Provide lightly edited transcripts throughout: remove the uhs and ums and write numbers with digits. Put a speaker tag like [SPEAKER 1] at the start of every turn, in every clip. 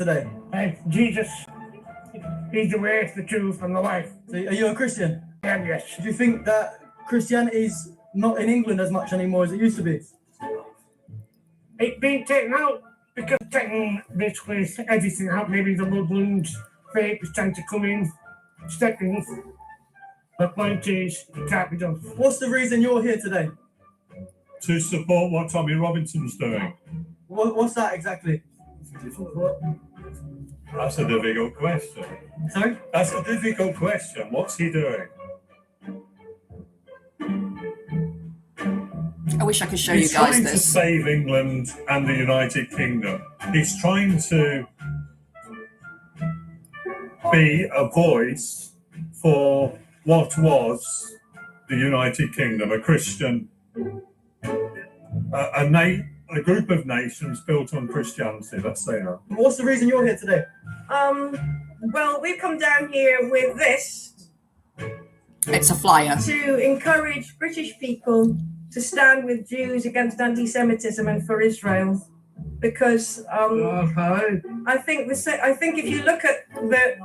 [SPEAKER 1] today?
[SPEAKER 2] Jesus, he's the way, the truth, and the life.
[SPEAKER 1] So are you a Christian?
[SPEAKER 2] Yes.
[SPEAKER 1] Do you think that Christianity is not in England as much anymore as it used to be?
[SPEAKER 2] It's been taken out because taking basically everything out. Maybe the Muslims, faith is trying to come in, step in. The point is, it can't be done.
[SPEAKER 1] What's the reason you're here today?
[SPEAKER 3] To support what Tommy Robinson's doing.
[SPEAKER 1] What's that exactly?
[SPEAKER 3] That's a difficult question.
[SPEAKER 1] Sorry?
[SPEAKER 3] That's a difficult question. What's he doing?
[SPEAKER 4] I wish I could show you guys
[SPEAKER 3] He's trying to
[SPEAKER 4] this.
[SPEAKER 3] save England and the United Kingdom. He's trying to be a voice for what was the United Kingdom, a Christian, a group of nations built on Christianity, let's say that.
[SPEAKER 1] What's the reason you're here today?
[SPEAKER 5] Well, we've come down here with this
[SPEAKER 4] It's a flyer.
[SPEAKER 5] to encourage British people to stand with Jews against anti-Semitism and for Israel, because I think if you look at the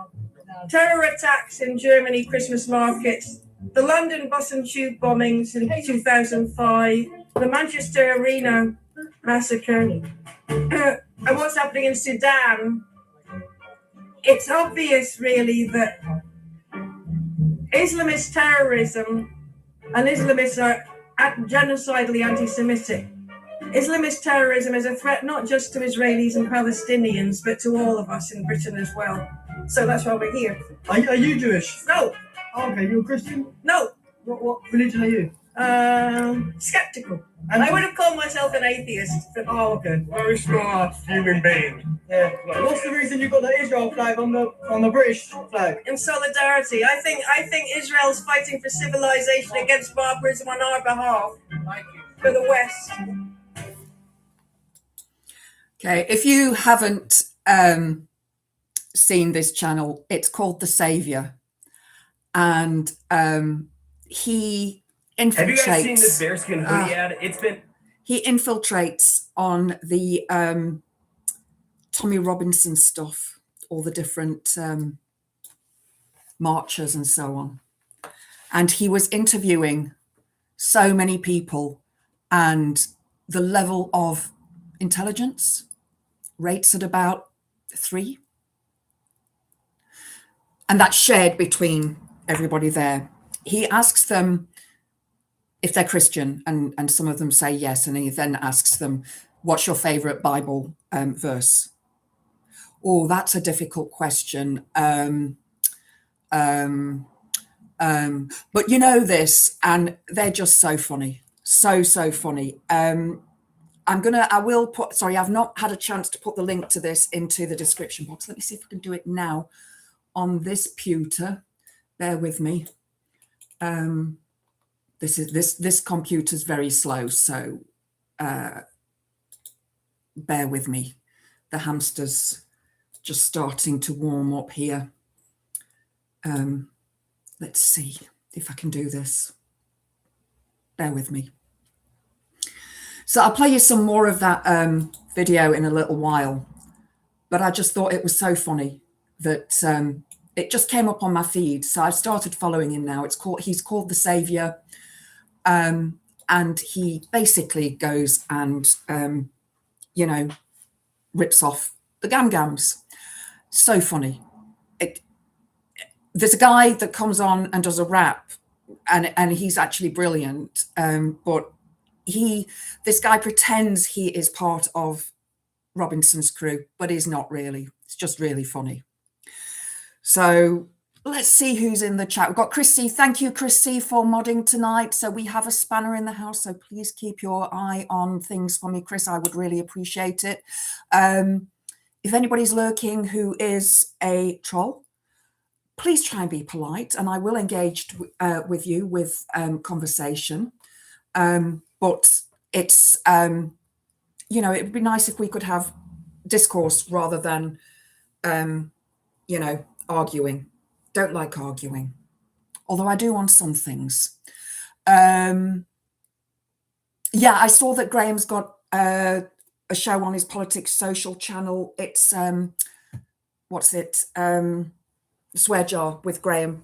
[SPEAKER 5] terror attacks in Germany, Christmas markets, the London bus and tube bombings in 2005, the Manchester Arena massacre, and what's happening in Sudan, it's obvious really that Islamist terrorism and Islamists are genocidally anti-Semitic. Islamist terrorism is a threat not just to Israelis and Palestinians, but to all of us in Britain as well. So that's why we're here.
[SPEAKER 1] Are you Jewish?
[SPEAKER 5] No.
[SPEAKER 1] Oh, okay, you're a Christian?
[SPEAKER 5] No.
[SPEAKER 1] What religion are you?
[SPEAKER 5] Skeptical.
[SPEAKER 1] And
[SPEAKER 5] I would have called myself an atheist.
[SPEAKER 1] Oh, okay.
[SPEAKER 2] Very smart human being.
[SPEAKER 1] Yeah. What's the reason you got the Israel flag on the British flag?
[SPEAKER 5] In solidarity. I think Israel's fighting for civilization against barbarism on our behalf. For the West.
[SPEAKER 4] Okay, if you haven't seen this channel, it's called The Saviour, and he infiltrates.
[SPEAKER 6] Have you guys seen this bearskin hoodie ad? It's been.
[SPEAKER 4] He infiltrates on the Tommy Robinson stuff, all the different marchers and so on, and he was interviewing so many people, and the level of intelligence rates at about 3, and that's shared between everybody there. He asks them if they're Christian, and some of them say yes, and he then asks them, what's your favorite Bible verse? Oh, that's a difficult question. But you know this, and they're just so funny, so funny. I've not had a chance to put the link to this into the description box. Let me see if I can do it now on this pewter. Bear with me. This computer's very slow, so bear with me. The hamster's just starting to warm up here. Let's see if I can do this. Bear with me. So I'll play you some more of that video in a little while, but I just thought it was so funny that it just came up on my feed. So I've started following him now. He's called The Saviour, and he basically goes and rips off the gam-gams. So funny. There's a guy that comes on and does a rap, and he's actually brilliant, but this guy pretends he is part of Robinson's crew, but he's not really. It's just really funny. So let's see who's in the chat. We've got Chris C. Thank you, Chris C, for modding tonight. So we have a spanner in the house, so please keep your eye on things for me, Chris. I would really appreciate it. If anybody's lurking who is a troll, please try and be polite, and I will engage with you with conversation. But it's, it would be nice if we could have discourse rather than, arguing. Don't like arguing, although I do on some things. Yeah, I saw that Graham's got a show on his Politics Social channel. It's what's it? Swear Jar with Graham.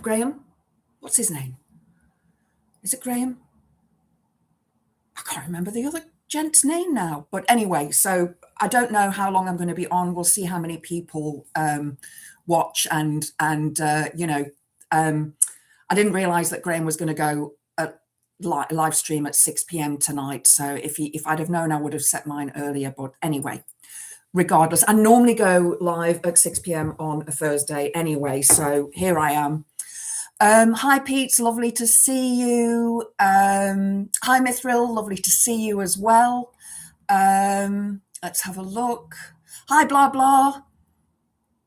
[SPEAKER 4] Graham? What's his name? Is it Graham? I can't remember the other gent's name now. But anyway, so I don't know how long I'm going to be on. We'll see how many people watch and you know, I didn't realize that Graham was going to go live stream at 6 p.m. tonight. So if I'd have known, I would have set mine earlier. But anyway, regardless, I normally go live at 6 p.m. on a Thursday anyway. So here I am. Hi, Pete. Lovely to see you. Hi, Mithril. Lovely to see you as well. Let's have a look. Hi, blah, blah.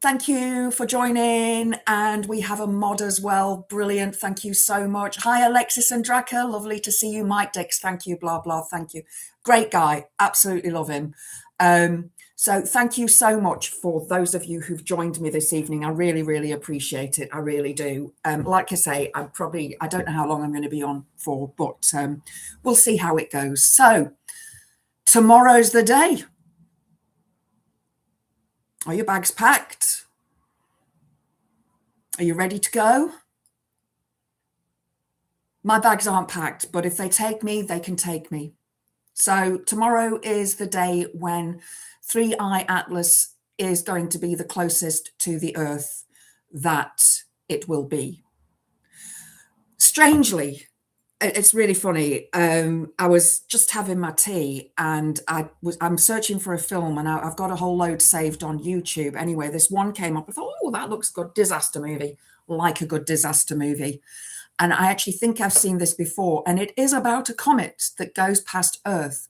[SPEAKER 4] Thank you for joining. And we have a mod as well. Brilliant. Thank you so much. Hi, Alexis and Draka. Lovely to see you. Mike Dix. Thank you. Blah, blah. Thank you. Great guy. Absolutely love him. So thank you so much for those of you who've joined me this evening. I really, really appreciate it. I really do. Like I say, I don't know how long I'm going to be on for, but we'll see how it goes. So tomorrow's the day. Are your bags packed? Are you ready to go? My bags aren't packed, but if they take me, they can take me. So tomorrow is the day when 3i Atlas is going to be the closest to the Earth that it will be. Strangely, it's really funny. I was just having my tea and I'm searching for a film and I've got a whole load saved on YouTube. Anyway, this one came up. I thought, oh, that looks good. Disaster movie, like a good disaster movie. And I actually think I've seen this before. And it is about a comet that goes past Earth.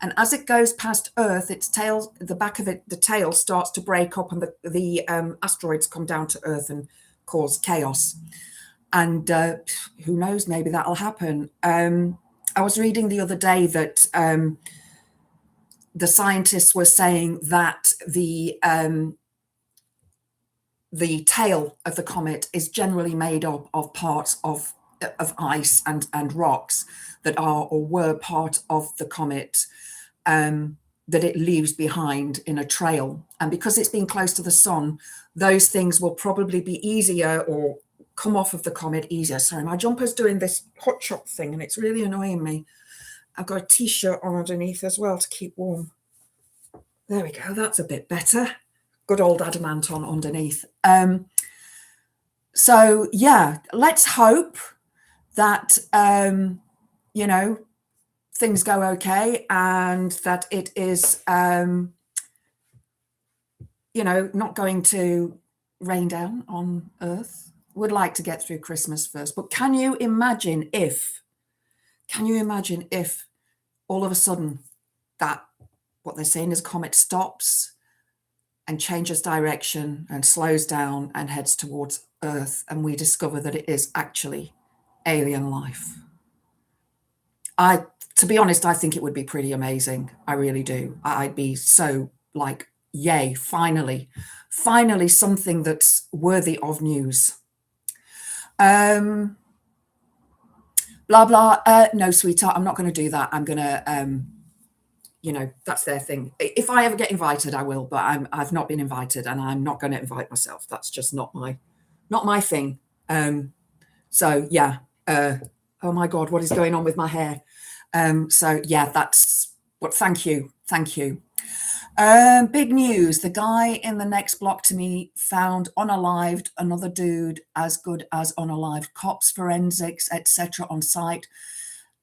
[SPEAKER 4] And as it goes past Earth, its tail, the back of it, the tail starts to break up and the asteroids come down to Earth and cause chaos. And who knows, maybe that'll happen. I was reading the other day that the scientists were saying that the tail of the comet is generally made up of parts of ice and rocks that are or were part of the comet that it leaves behind in a trail. And because it's been close to the sun, those things will probably be easier or come off of the comet easier. Sorry, my jumper's doing this hot shot thing and it's really annoying me. I've got a t-shirt on underneath as well to keep warm. There we go, that's a bit better. Good old adamant on underneath. So yeah, let's hope that you know, things go okay and that it is you know, not going to rain down on Earth. Would like to get through Christmas first, but can you imagine if all of a sudden that what they're saying is a comet stops and changes direction and slows down and heads towards Earth and we discover that it is actually alien life? To be honest, I think it would be pretty amazing. I really do. I'd be so like, yay, finally something that's worthy of news. Blah, blah. No, sweetheart, I'm not going to do that. I'm going to, you know, that's their thing. If I ever get invited, I will, but I've not been invited and I'm not going to invite myself. That's just not my thing. So yeah. Oh my God, what is going on with my hair? So yeah, that's what, thank you. Big news. The guy in the next block to me found unalived, another dude as good as unalived, cops, forensics, etc. on site,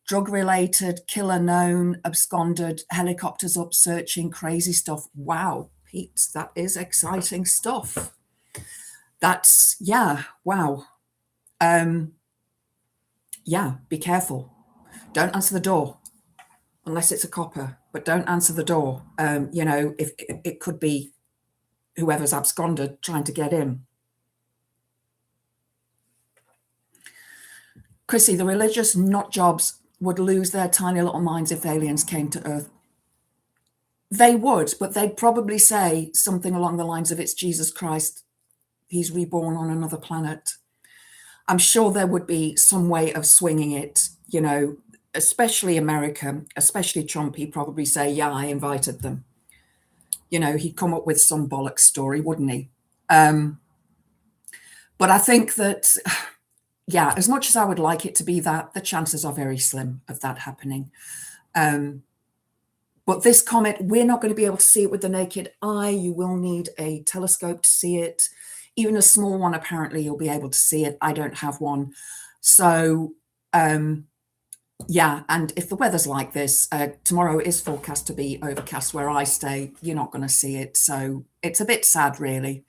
[SPEAKER 4] drug related, killer known, absconded, helicopters up searching, crazy stuff. Wow, Pete, that is exciting stuff. That's, yeah, wow. Yeah, be careful. Don't answer the door unless it's a copper, but don't answer the door. You know, if it could be whoever's absconded trying to get in. Chrissy, the religious nut jobs would lose their tiny little minds if aliens came to Earth. They would, but they'd probably say something along the lines of, it's Jesus Christ, he's reborn on another planet. I'm sure there would be some way of swinging it, you know, especially America, especially Trump. He'd probably say, yeah, I invited them. you know, he'd come up with some bollocks story, wouldn't he? But I think that, yeah, as much as I would like it to be that, the chances are very slim of that happening. But this comet, we're not going to be able to see it with the naked eye. You will need a telescope to see it. Even a small one, apparently, you'll be able to see it. I don't have one. So, yeah, and if the weather's like this, tomorrow is forecast to be overcast where I stay. You're not going to see it. So it's a bit sad, really.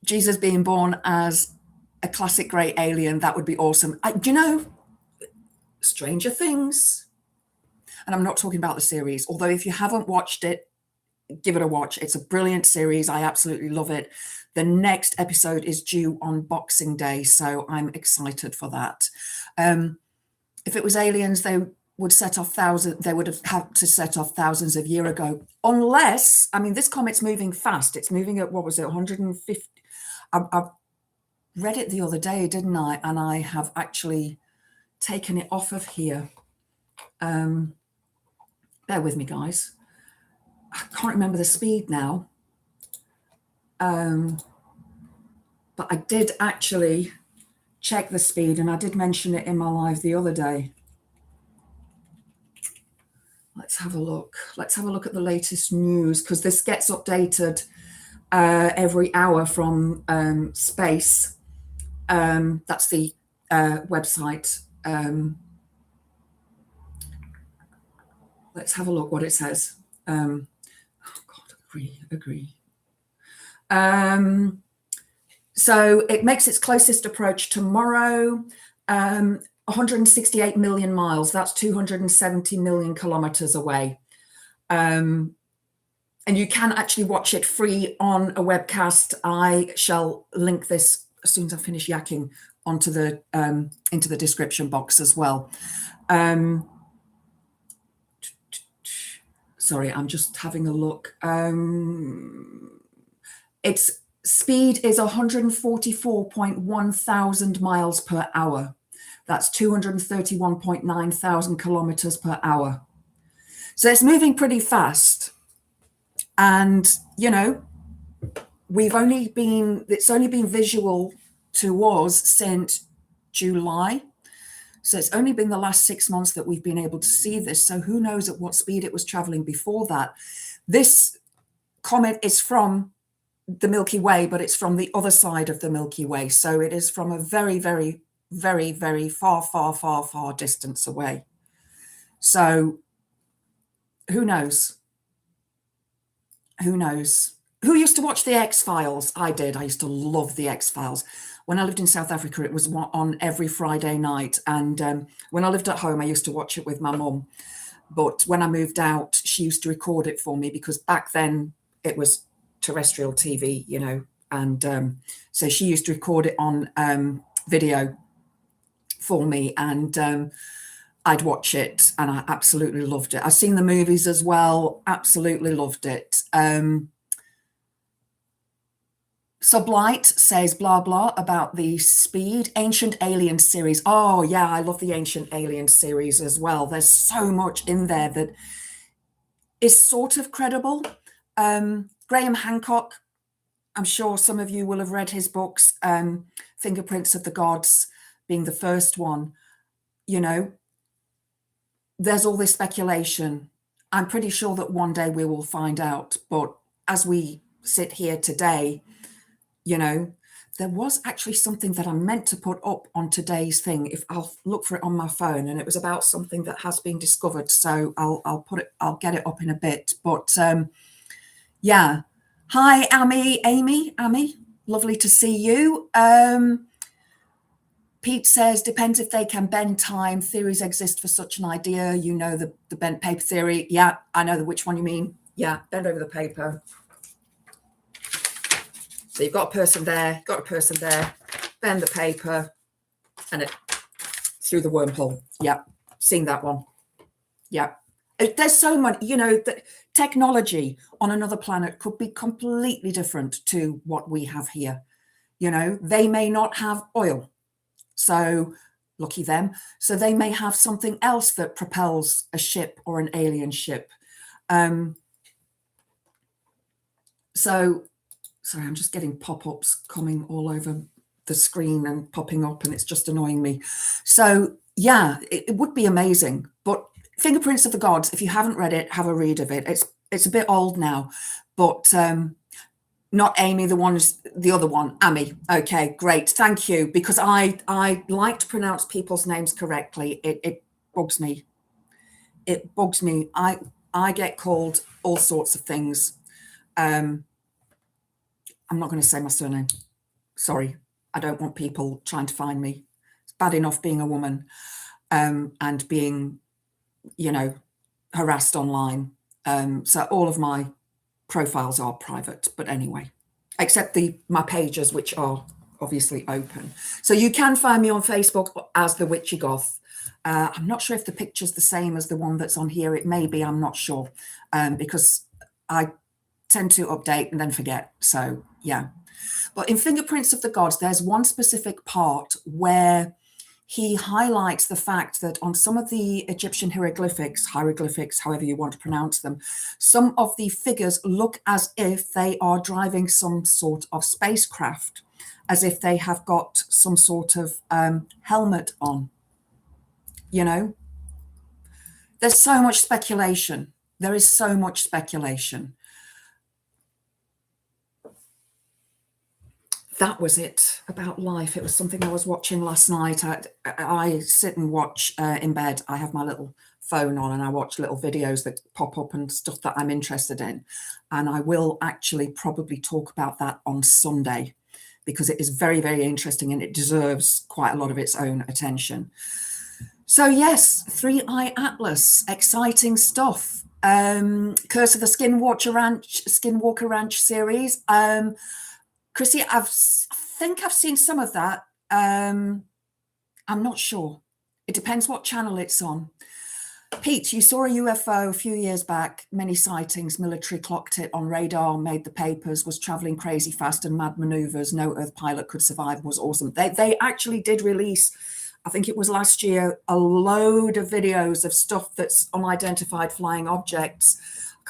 [SPEAKER 4] Jesus being born as a classic grey alien, that would be awesome. Do you know, Stranger Things, and I'm not talking about the series, although if you haven't watched it, give it a watch. It's a brilliant series. I absolutely love it. The next episode is due on Boxing Day, so I'm excited for that. If it was aliens, they would set off they would have had to set off thousands of years ago, unless, I mean, this comet's moving fast. It's moving at, what was it, 150? I read it the other day, didn't I? And I have actually taken it off of here. Bear with me, guys. I can't remember the speed now. But I did actually check the speed, and I did mention it in my live the other day. Let's have a look. Let's have a look at the latest news, because this gets updated every hour from Space. That's the website. Let's have a look what it says. Oh God, agree. So it makes its closest approach tomorrow, 168 million miles. That's 270 million kilometers away. And you can actually watch it free on a webcast. I shall link this as soon as I finish yakking onto the into the description box as well. Sorry, I'm just having a look. Its speed is 144.1 thousand miles per hour. That's 231.9 thousand kilometers per hour. So it's moving pretty fast. And, you know, it's only been visual to us since July. So it's only been the last 6 months that we've been able to see this. So who knows at what speed it was traveling before that. This comet is from the Milky Way, but it's from the other side of the Milky Way. So it is from a very, very, very, very far, far, far, far distance away. So who knows? Who knows? Who used to watch the X-Files? I did. I used to love the X-Files. When I lived in South Africa, it was on every Friday night. And when I lived at home, I used to watch it with my mum. But when I moved out, she used to record it for me, because back then it was terrestrial TV, you know. And so she used to record it on video for me. And I'd watch it, and I absolutely loved it. I've seen the movies as well. Absolutely loved it. Sublight says blah, blah about the speed. Ancient Alien series. Oh, yeah, I love the Ancient Alien series as well. There's so much in there that is sort of credible. Graham Hancock, I'm sure some of you will have read his books, Fingerprints of the Gods being the first one. You know, there's all this speculation. I'm pretty sure that one day we will find out. But as we sit here today, you know, there was actually something that I meant to put up on today's thing. If I'll look for it on my phone, and it was about something that has been discovered. So I'll get it up in a bit. But yeah. Hi, Amy, lovely to see you. Pete says, depends if they can bend time. Theories exist for such an idea. You know, the bent paper theory. Yeah, I know which one you mean. Yeah, bend over the paper. So you've got a person there, bend the paper, and it through the wormhole. Yeah, seen that one. Yeah. There's so much, you know, that technology on another planet could be completely different to what we have here. You know, they may not have oil. So lucky them. So they may have something else that propels a ship or an alien ship. So, sorry, I'm just getting pop-ups coming all over the screen and popping up, and it's just annoying me. So, yeah, it would be amazing. But Fingerprints of the Gods, if you haven't read it, have a read of it. It's a bit old now, but not Amy, the other one, Amy. Okay, great, thank you. Because I like to pronounce people's names correctly. It bugs me. It bugs me. I get called all sorts of things. I'm not going to say my surname. Sorry, I don't want people trying to find me. It's bad enough being a woman and being, you know, harassed online. So all of my profiles are private, but anyway, except my pages, which are obviously open. So you can find me on Facebook as the Witchy Goth. I'm not sure if the picture's the same as the one that's on here. It may be, I'm not sure, because I tend to update and then forget. So yeah. But in Fingerprints of the Gods, there's one specific part where he highlights the fact that on some of the Egyptian hieroglyphics, however you want to pronounce them, some of the figures look as if they are driving some sort of spacecraft, as if they have got some sort of helmet on. You know, there's so much speculation. There is so much speculation. That was it about life. It was something I was watching last night. I sit and watch in bed. I have my little phone on and I watch little videos that pop up and stuff that I'm interested in. And I will actually probably talk about that on Sunday because it is very, very interesting and it deserves quite a lot of its own attention. So yes, 3i Atlas, exciting stuff. Curse of the Skinwalker Ranch series. Chrissy, I think I've seen some of that. I'm not sure. It depends what channel it's on. Pete, you saw a UFO a few years back, many sightings, military clocked it on radar, made the papers, was traveling crazy fast and mad maneuvers, no Earth pilot could survive, was awesome. They actually did release, I think it was last year, a load of videos of stuff that's unidentified flying objects.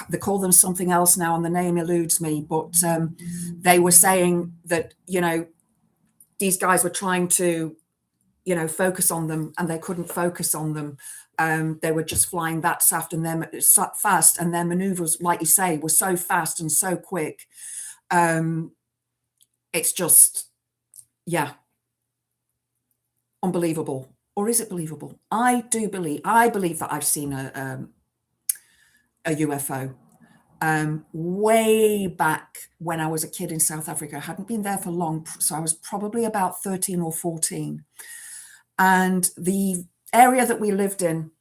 [SPEAKER 4] They call them something else now and the name eludes me, but they were saying that, you know, these guys were trying to, you know, focus on them and they couldn't focus on them. They were just flying that fast and their maneuvers, like you say, were so fast and so quick. It's just, yeah, unbelievable. Or is it believable? I believe that I've seen a UFO way back when I was a kid in South Africa. I hadn't been there for long, so I was probably about 13 or 14. And the area that we lived in,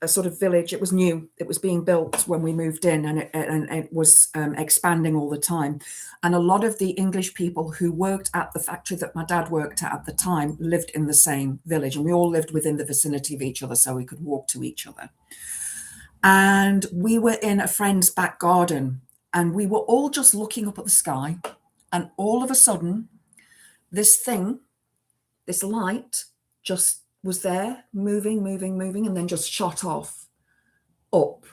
[SPEAKER 4] a sort of village, it was new. It was being built when we moved in, and it was expanding all the time. And a lot of the English people who worked at the factory that my dad worked at the time lived in the same village, and we all lived within the vicinity of each other, so we could walk to each other. And we were in a friend's back garden and we were all just looking up at the sky. And all of a sudden, this light just was there, moving, and then just shot off up.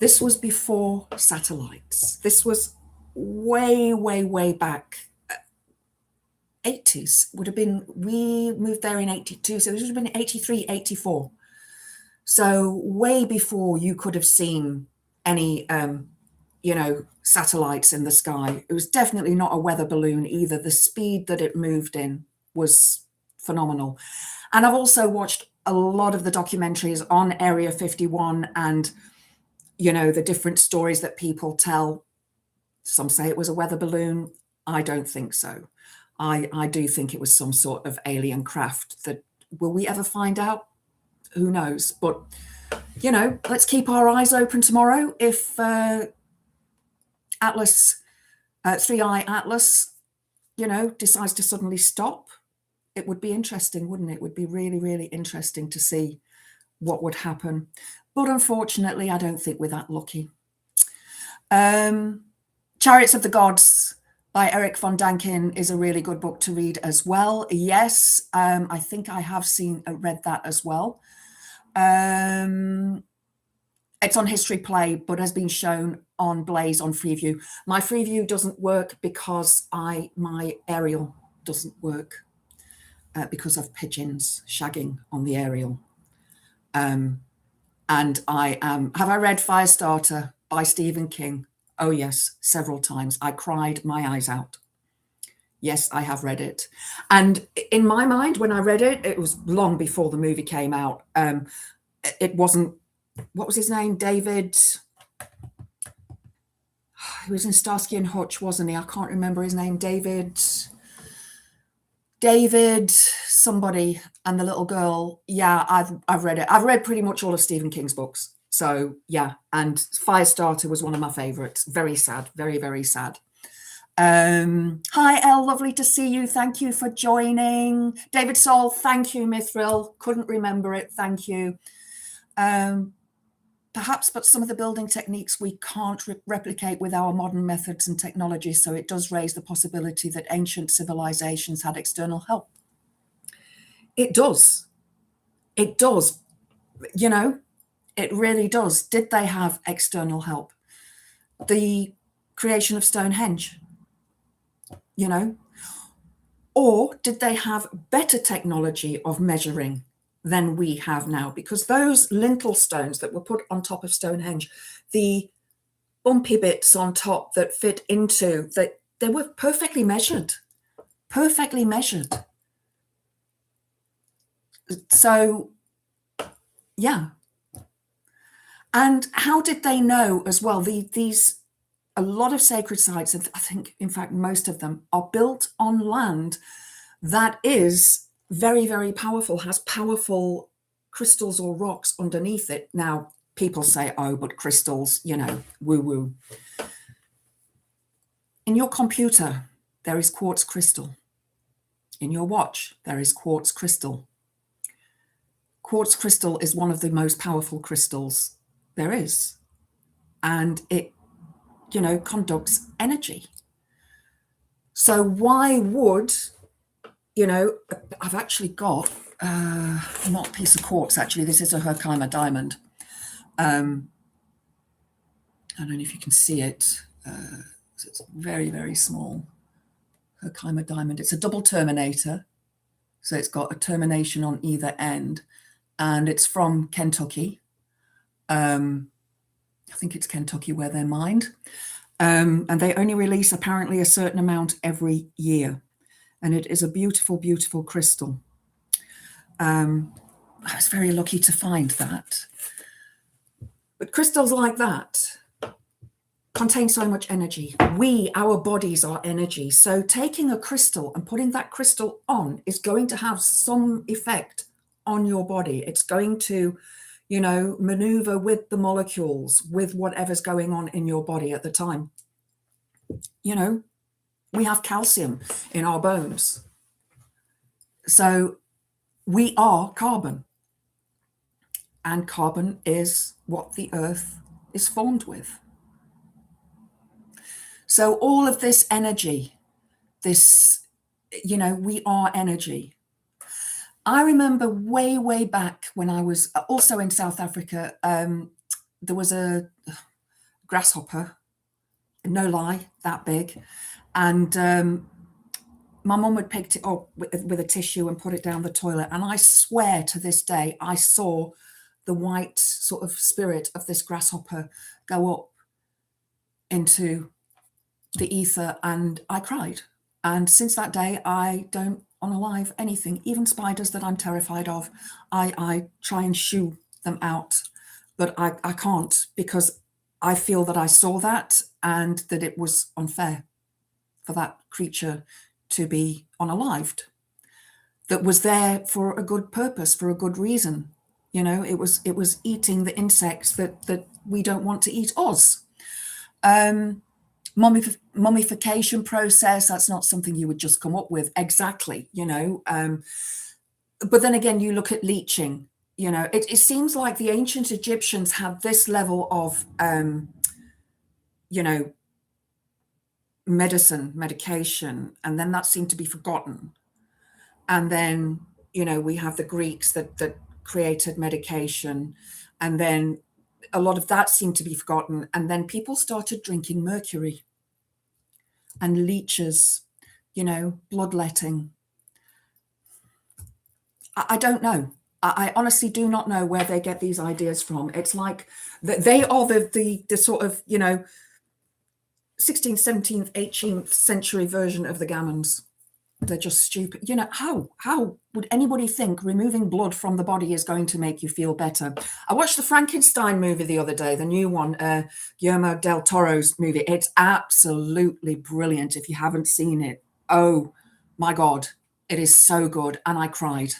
[SPEAKER 4] This was before satellites. This was way, way, way back. 80s would have been, we moved there in 82. So this would have been 83, 84. So way before you could have seen any, you know, satellites in the sky. It was definitely not a weather balloon either. The speed that it moved in was phenomenal. And I've also watched a lot of the documentaries on Area 51 and, you know, the different stories that people tell. Some say it was a weather balloon. I don't think so. I do think it was some sort of alien craft that, will we ever find out? Who knows? But, you know, let's keep our eyes open tomorrow. If 3i Atlas, you know, decides to suddenly stop, it would be interesting, wouldn't it? It would be really, really interesting to see what would happen. But unfortunately, I don't think we're that lucky. Chariots of the Gods by Eric von Däniken is a really good book to read as well. Yes, I think I have read that as well. It's on History Play, but has been shown on Blaze on Freeview. My Freeview doesn't work because my aerial doesn't work because of pigeons shagging on the aerial. And have I read Firestarter by Stephen King? Oh yes, several times. I cried my eyes out. Yes, I have read it. And in my mind, when I read it, it was long before the movie came out. It wasn't, what was his name? David, he was in Starsky and Hutch, wasn't he? I can't remember his name. David somebody, and the little girl. Yeah, I've read it. I've read pretty much all of Stephen King's books. So yeah, and Firestarter was one of my favorites. Very sad, very, very sad. Hi Elle, lovely to see you. Thank you for joining. David Saul, thank you. Mithril, couldn't remember it. Thank you. Perhaps, but some of the building techniques we can't replicate with our modern methods and technology. So it does raise the possibility that ancient civilizations had external help. It does. It does. You know, it really does. Did they have external help? The creation of Stonehenge, you know, or did they have better technology of measuring than we have now? Because those lintel stones that were put on top of Stonehenge, the bumpy bits on top that fit into that, they were perfectly measured. So yeah. And how did they know as well? A lot of sacred sites, I think, in fact, most of them are built on land that is very, very powerful, has powerful crystals or rocks underneath it. Now, people say, oh, but crystals, you know, woo-woo. In your computer, there is quartz crystal. In your watch, there is quartz crystal. Quartz crystal is one of the most powerful crystals there is. And it, you know, conducts energy. So why would, you know, I've actually got, not a piece of quartz, actually, this is a Herkimer diamond. I don't know if you can see it. It's very, very small. Herkimer diamond. It's a double terminator. So it's got a termination on either end. And it's from Kentucky. I think it's Kentucky where they're mined. And they only release apparently a certain amount every year. And it is a beautiful, beautiful crystal. I was very lucky to find that. But crystals like that contain so much energy. Our bodies are energy. So taking a crystal and putting that crystal on is going to have some effect on your body. It's going to, you know, maneuver with the molecules, with whatever's going on in your body at the time. You know, we have calcium in our bones. So we are carbon. And carbon is what the earth is formed with. So all of this energy, this, you know, we are energy. I remember way, way back when I was also in South Africa, there was a grasshopper, no lie, that big. And my mum had picked it up with a tissue and put it down the toilet. And I swear to this day, I saw the white sort of spirit of this grasshopper go up into the ether, and I cried. And since that day, I don't unalive anything, even spiders that I'm terrified of. I try and shoo them out, but I can't, because I feel that I saw that and that it was unfair for that creature to be unalived, that was there for a good purpose, for a good reason. You know, it was eating the insects that we don't want to eat us. Mummification process, that's not something you would just come up with exactly, you know. But then again, you look at leeching, you know, it seems like the ancient Egyptians had this level of, you know, medication, and then that seemed to be forgotten. And then, you know, we have the Greeks that created medication, and then a lot of that seemed to be forgotten. And then people started drinking mercury and leeches, you know, bloodletting. I don't know. I honestly do not know where they get these ideas from. It's like they are the sort of, you know, 16th, 17th, 18th century version of the gammons. They're just stupid. You know, how would anybody think removing blood from the body is going to make you feel better? I watched the Frankenstein movie the other day, the new one, Guillermo del Toro's movie. It's absolutely brilliant. If you haven't seen it, oh my God, it is so good. And I cried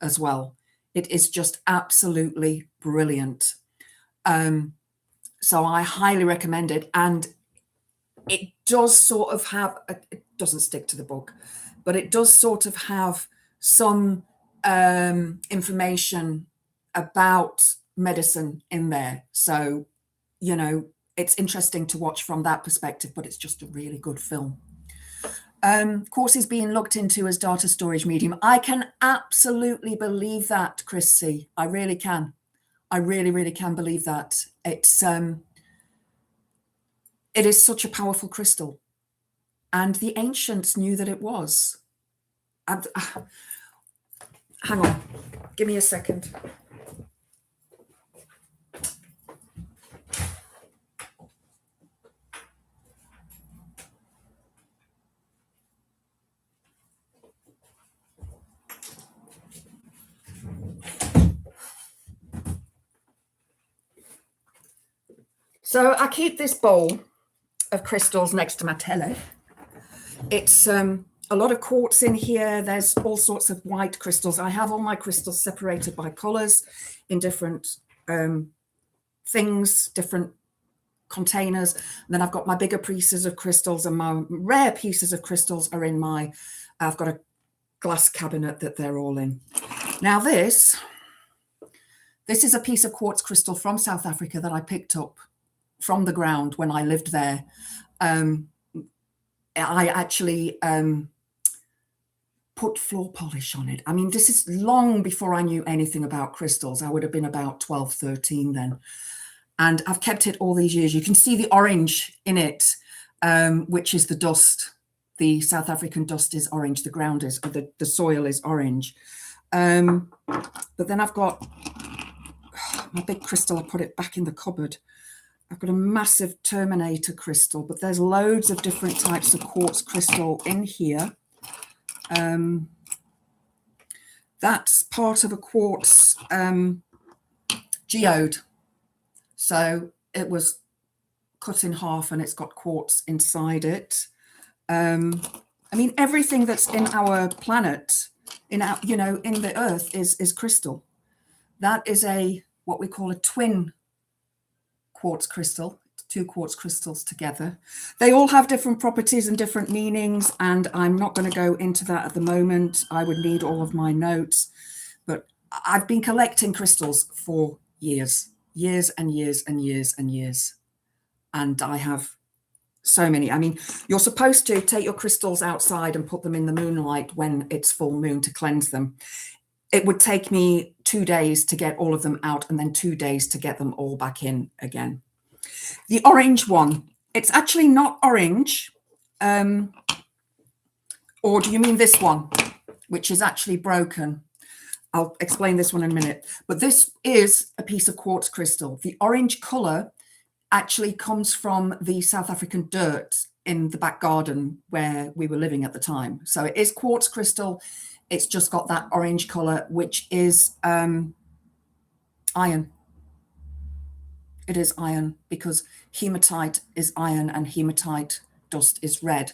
[SPEAKER 4] as well. It is just absolutely brilliant. So I highly recommend it. And it does sort of have, it doesn't stick to the book, but it does sort of have some information about medicine in there. So, you know, it's interesting to watch from that perspective, but it's just a really good film. Quartz is being looked into as data storage medium. I can absolutely believe that, Chris C. I really can. I really, really can believe that. It is such a powerful crystal. And the ancients knew that it was. Hang on, give me a second. So I keep this bowl of crystals next to my telly. It's a lot of quartz in here. There's all sorts of white crystals. I have all my crystals separated by colors in different things, different containers. And then I've got my bigger pieces of crystals, and my rare pieces of crystals are in I've got a glass cabinet that they're all in. Now this is a piece of quartz crystal from South Africa that I picked up from the ground when I lived there. I actually put floor polish on it. I mean, this is long before I knew anything about crystals. I would have been about 12, 13 then. And I've kept it all these years. You can see the orange in it, which is the dust. The South African dust is orange. The ground is, or the soil is orange. But then I've got my big crystal. I put it back in the cupboard. I've got a massive Terminator crystal, but there's loads of different types of quartz crystal in here. That's part of a quartz geode. So it was cut in half and it's got quartz inside it. I mean, everything that's in our planet, in our, you know, in the earth is crystal. That is what we call a twin quartz crystal, two quartz crystals together. They all have different properties and different meanings, and I'm not going to go into that at the moment. I would need all of my notes, but I've been collecting crystals for years and years and years and years. And I have so many. I mean, you're supposed to take your crystals outside and put them in the moonlight when it's full moon to cleanse them. It would take me 2 days to get all of them out, and then 2 days to get them all back in again. The orange one, it's actually not orange. Or do you mean this one, which is actually broken? I'll explain this one in a minute. But this is a piece of quartz crystal. The orange color actually comes from the South African dirt in the back garden where we were living at the time. So it is quartz crystal. It's just got that orange color, which is iron. It is iron because hematite is iron and hematite dust is red.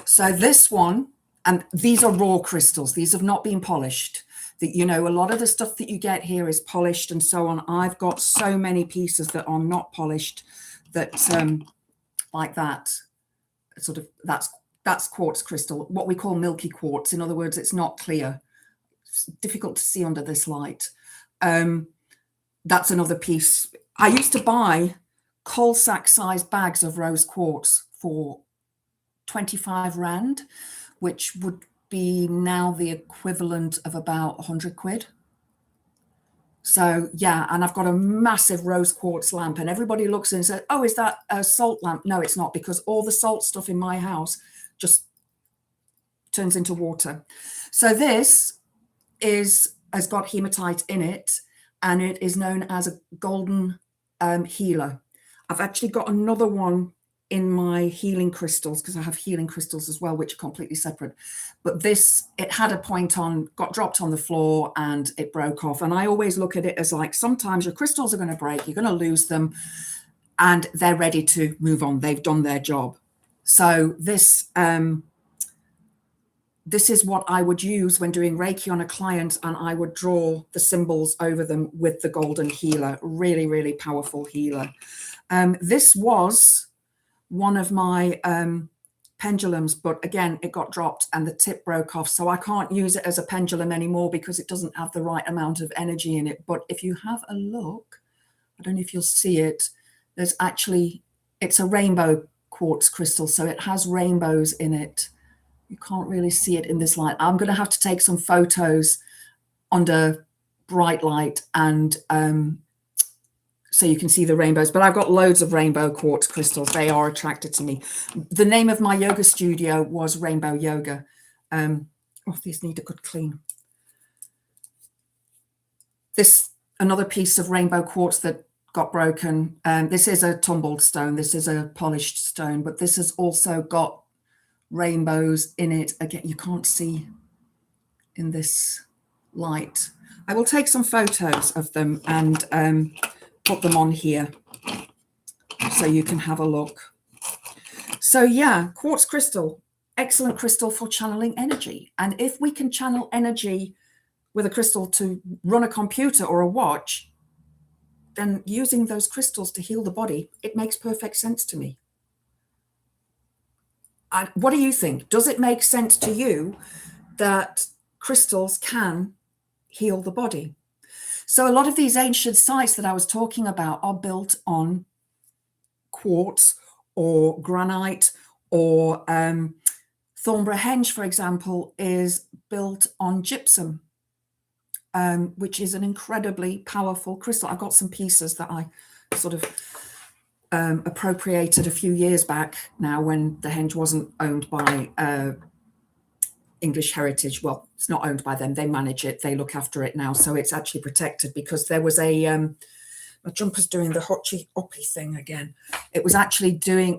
[SPEAKER 4] So this one, and these are raw crystals. These have not been polished. You know, a lot of the stuff that you get here is polished and so on. I've got so many pieces that are not polished that like that, sort of, that's quartz crystal, what we call milky quartz. In other words, it's not clear. It's difficult to see under this light. That's another piece. I used to buy coal sack sized bags of rose quartz for 25 Rand, which would be now the equivalent of about 100 quid. So yeah, and I've got a massive rose quartz lamp, and everybody looks and says, oh, is that a salt lamp? No, it's not, because all the salt stuff in my house just turns into water. So this has got hematite in it, and it is known as a golden healer. I've actually got another one in my healing crystals, because I have healing crystals as well, which are completely separate. But this, it had a point on, got dropped on the floor and it broke off. And I always look at it as like, sometimes your crystals are going to break, you're going to lose them, and they're ready to move on. They've done their job. So this is what I would use when doing Reiki on a client, and I would draw the symbols over them with the golden healer. Really, really powerful healer. This was one of my pendulums, but again, it got dropped and the tip broke off. So I can't use it as a pendulum anymore because it doesn't have the right amount of energy in it. But if you have a look, I don't know if you'll see it, there's actually, it's a rainbow quartz crystal. So it has rainbows in it. You can't really see it in this light. I'm going to have to take some photos under bright light and so you can see the rainbows, but I've got loads of rainbow quartz crystals. They are attracted to me. The name of my yoga studio was Rainbow Yoga. Oh, these need a good clean. This, another piece of rainbow quartz that got broken. This is a tumbled stone. This is a polished stone, but this has also got rainbows in it. Again, you can't see in this light. I will take some photos of them and put them on here so you can have a look. So yeah, quartz crystal, excellent crystal for channeling energy. And if we can channel energy with a crystal to run a computer or a watch, then using those crystals to heal the body, it makes perfect sense to me. And what do you think? Does it make sense to you that crystals can heal the body? So a lot of these ancient sites that I was talking about are built on quartz or granite, or Thornborough Henge, for example, is built on gypsum, which is an incredibly powerful crystal. I've got some pieces that I sort of appropriated a few years back now when the Henge wasn't owned by English Heritage. Well, it's not owned by them. They manage it. They look after it now. So it's actually protected, because there was my jumper's doing the hotchy uppy thing again. It was actually doing,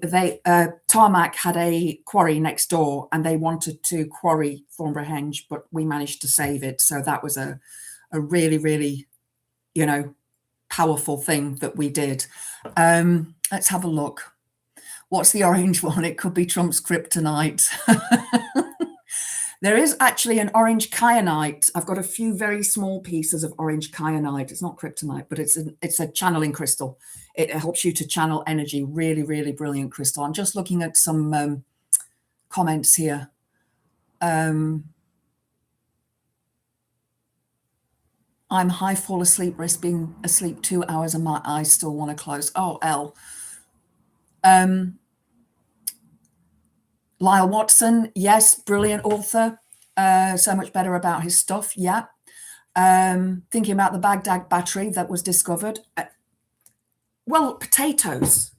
[SPEAKER 4] Tarmac had a quarry next door and they wanted to quarry Thornborough Henge, but we managed to save it. So that was a really, really, you know, powerful thing that we did. Let's have a look. What's the orange one? It could be Trump's kryptonite. There is actually an orange kyanite. I've got a few very small pieces of orange kyanite. It's not kryptonite, but it's a channeling crystal. It helps you to channel energy. Really, really brilliant crystal. I'm just looking at some comments here. I'm high, fall asleep, risk being asleep 2 hours and my eyes still want to close. Oh, L. Lyle Watson, yes, brilliant author. So much better about his stuff, yeah. Thinking about the Baghdad battery that was discovered. Well, potatoes,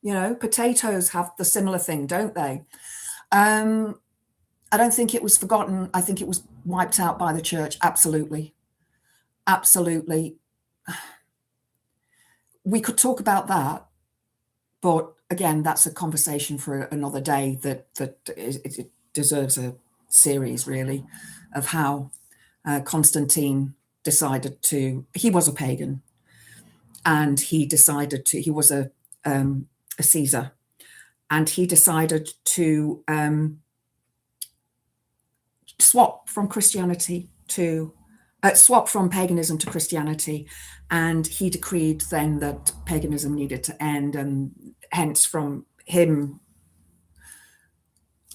[SPEAKER 4] you know, potatoes have the similar thing, don't they? I don't think it was forgotten. I think it was wiped out by the church. Absolutely. Absolutely. We could talk about that, but again, that's a conversation for another day that it deserves a series, really, of how Constantine decided to, he was a pagan, and he decided to, he was a Caesar, and he decided to swap from Christianity to, swap from paganism to Christianity. And he decreed then that paganism needed to end, and hence from him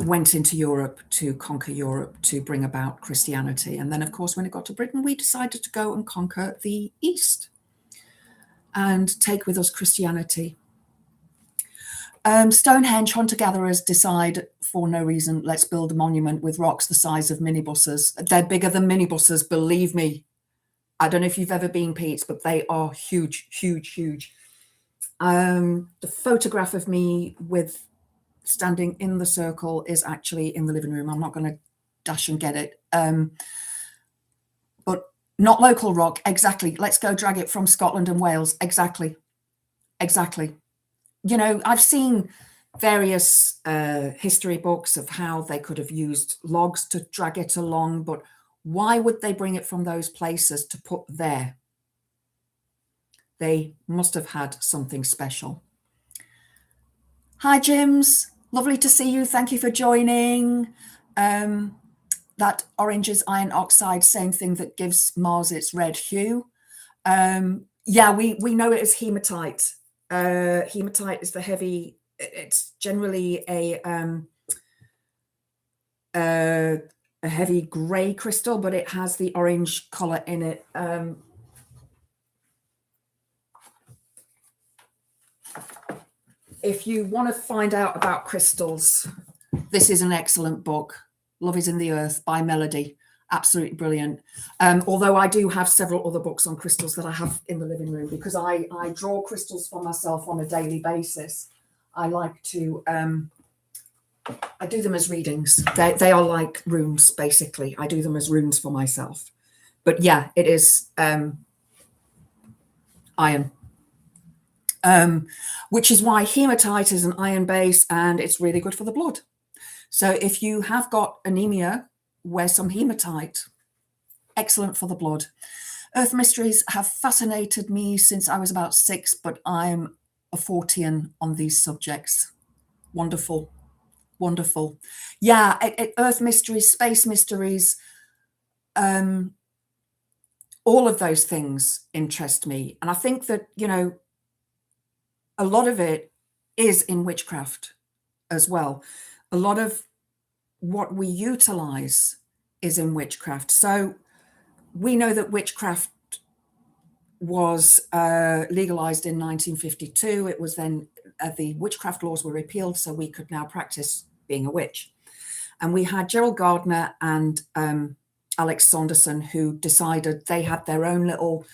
[SPEAKER 4] went into Europe to conquer Europe, to bring about Christianity. And then, of course, when it got to Britain, we decided to go and conquer the East and take with us Christianity. Stonehenge hunter-gatherers decide for no reason, let's build a monument with rocks the size of minibuses. They're bigger than minibuses, believe me. I don't know if you've ever been, Pete, but they are huge, huge, huge. The photograph of me with standing in the circle is actually in the living room. I'm not going to dash and get it. But not local rock, exactly. Let's go drag it from Scotland and Wales. Exactly. Exactly. You know, I've seen various history books of how they could have used logs to drag it along, but why would they bring it from those places to put there? They must have had something special. Hi, Jims. Lovely to see you. Thank you for joining. That orange is iron oxide, same thing that gives Mars its red hue. Yeah, we know it as hematite. Hematite is the heavy, it's generally a heavy grey crystal, but it has the orange colour in it. If you want to find out about crystals, this is an excellent book. Love is in the Earth by Melody. Absolutely brilliant. Although I do have several other books on crystals that I have in the living room because I draw crystals for myself on a daily basis. I like to, I do them as readings. They are like runes, basically. I do them as runes for myself. But yeah, it is iron. Which is why hematite is an iron base and it's really good for the blood. So if you have got anemia, wear some hematite. Excellent for the blood. Earth mysteries have fascinated me since I was about 6, but I'm a Fortean on these subjects. Wonderful, wonderful. Yeah, Earth mysteries, space mysteries, all of those things interest me. And I think that, you know, a lot of it is in witchcraft as well. A lot of what we utilize is in witchcraft. So we know that witchcraft was legalized in 1952. It was then the witchcraft laws were repealed, so we could now practice being a witch. And we had Gerald Gardner and Alex Saunderson, who decided they had their own little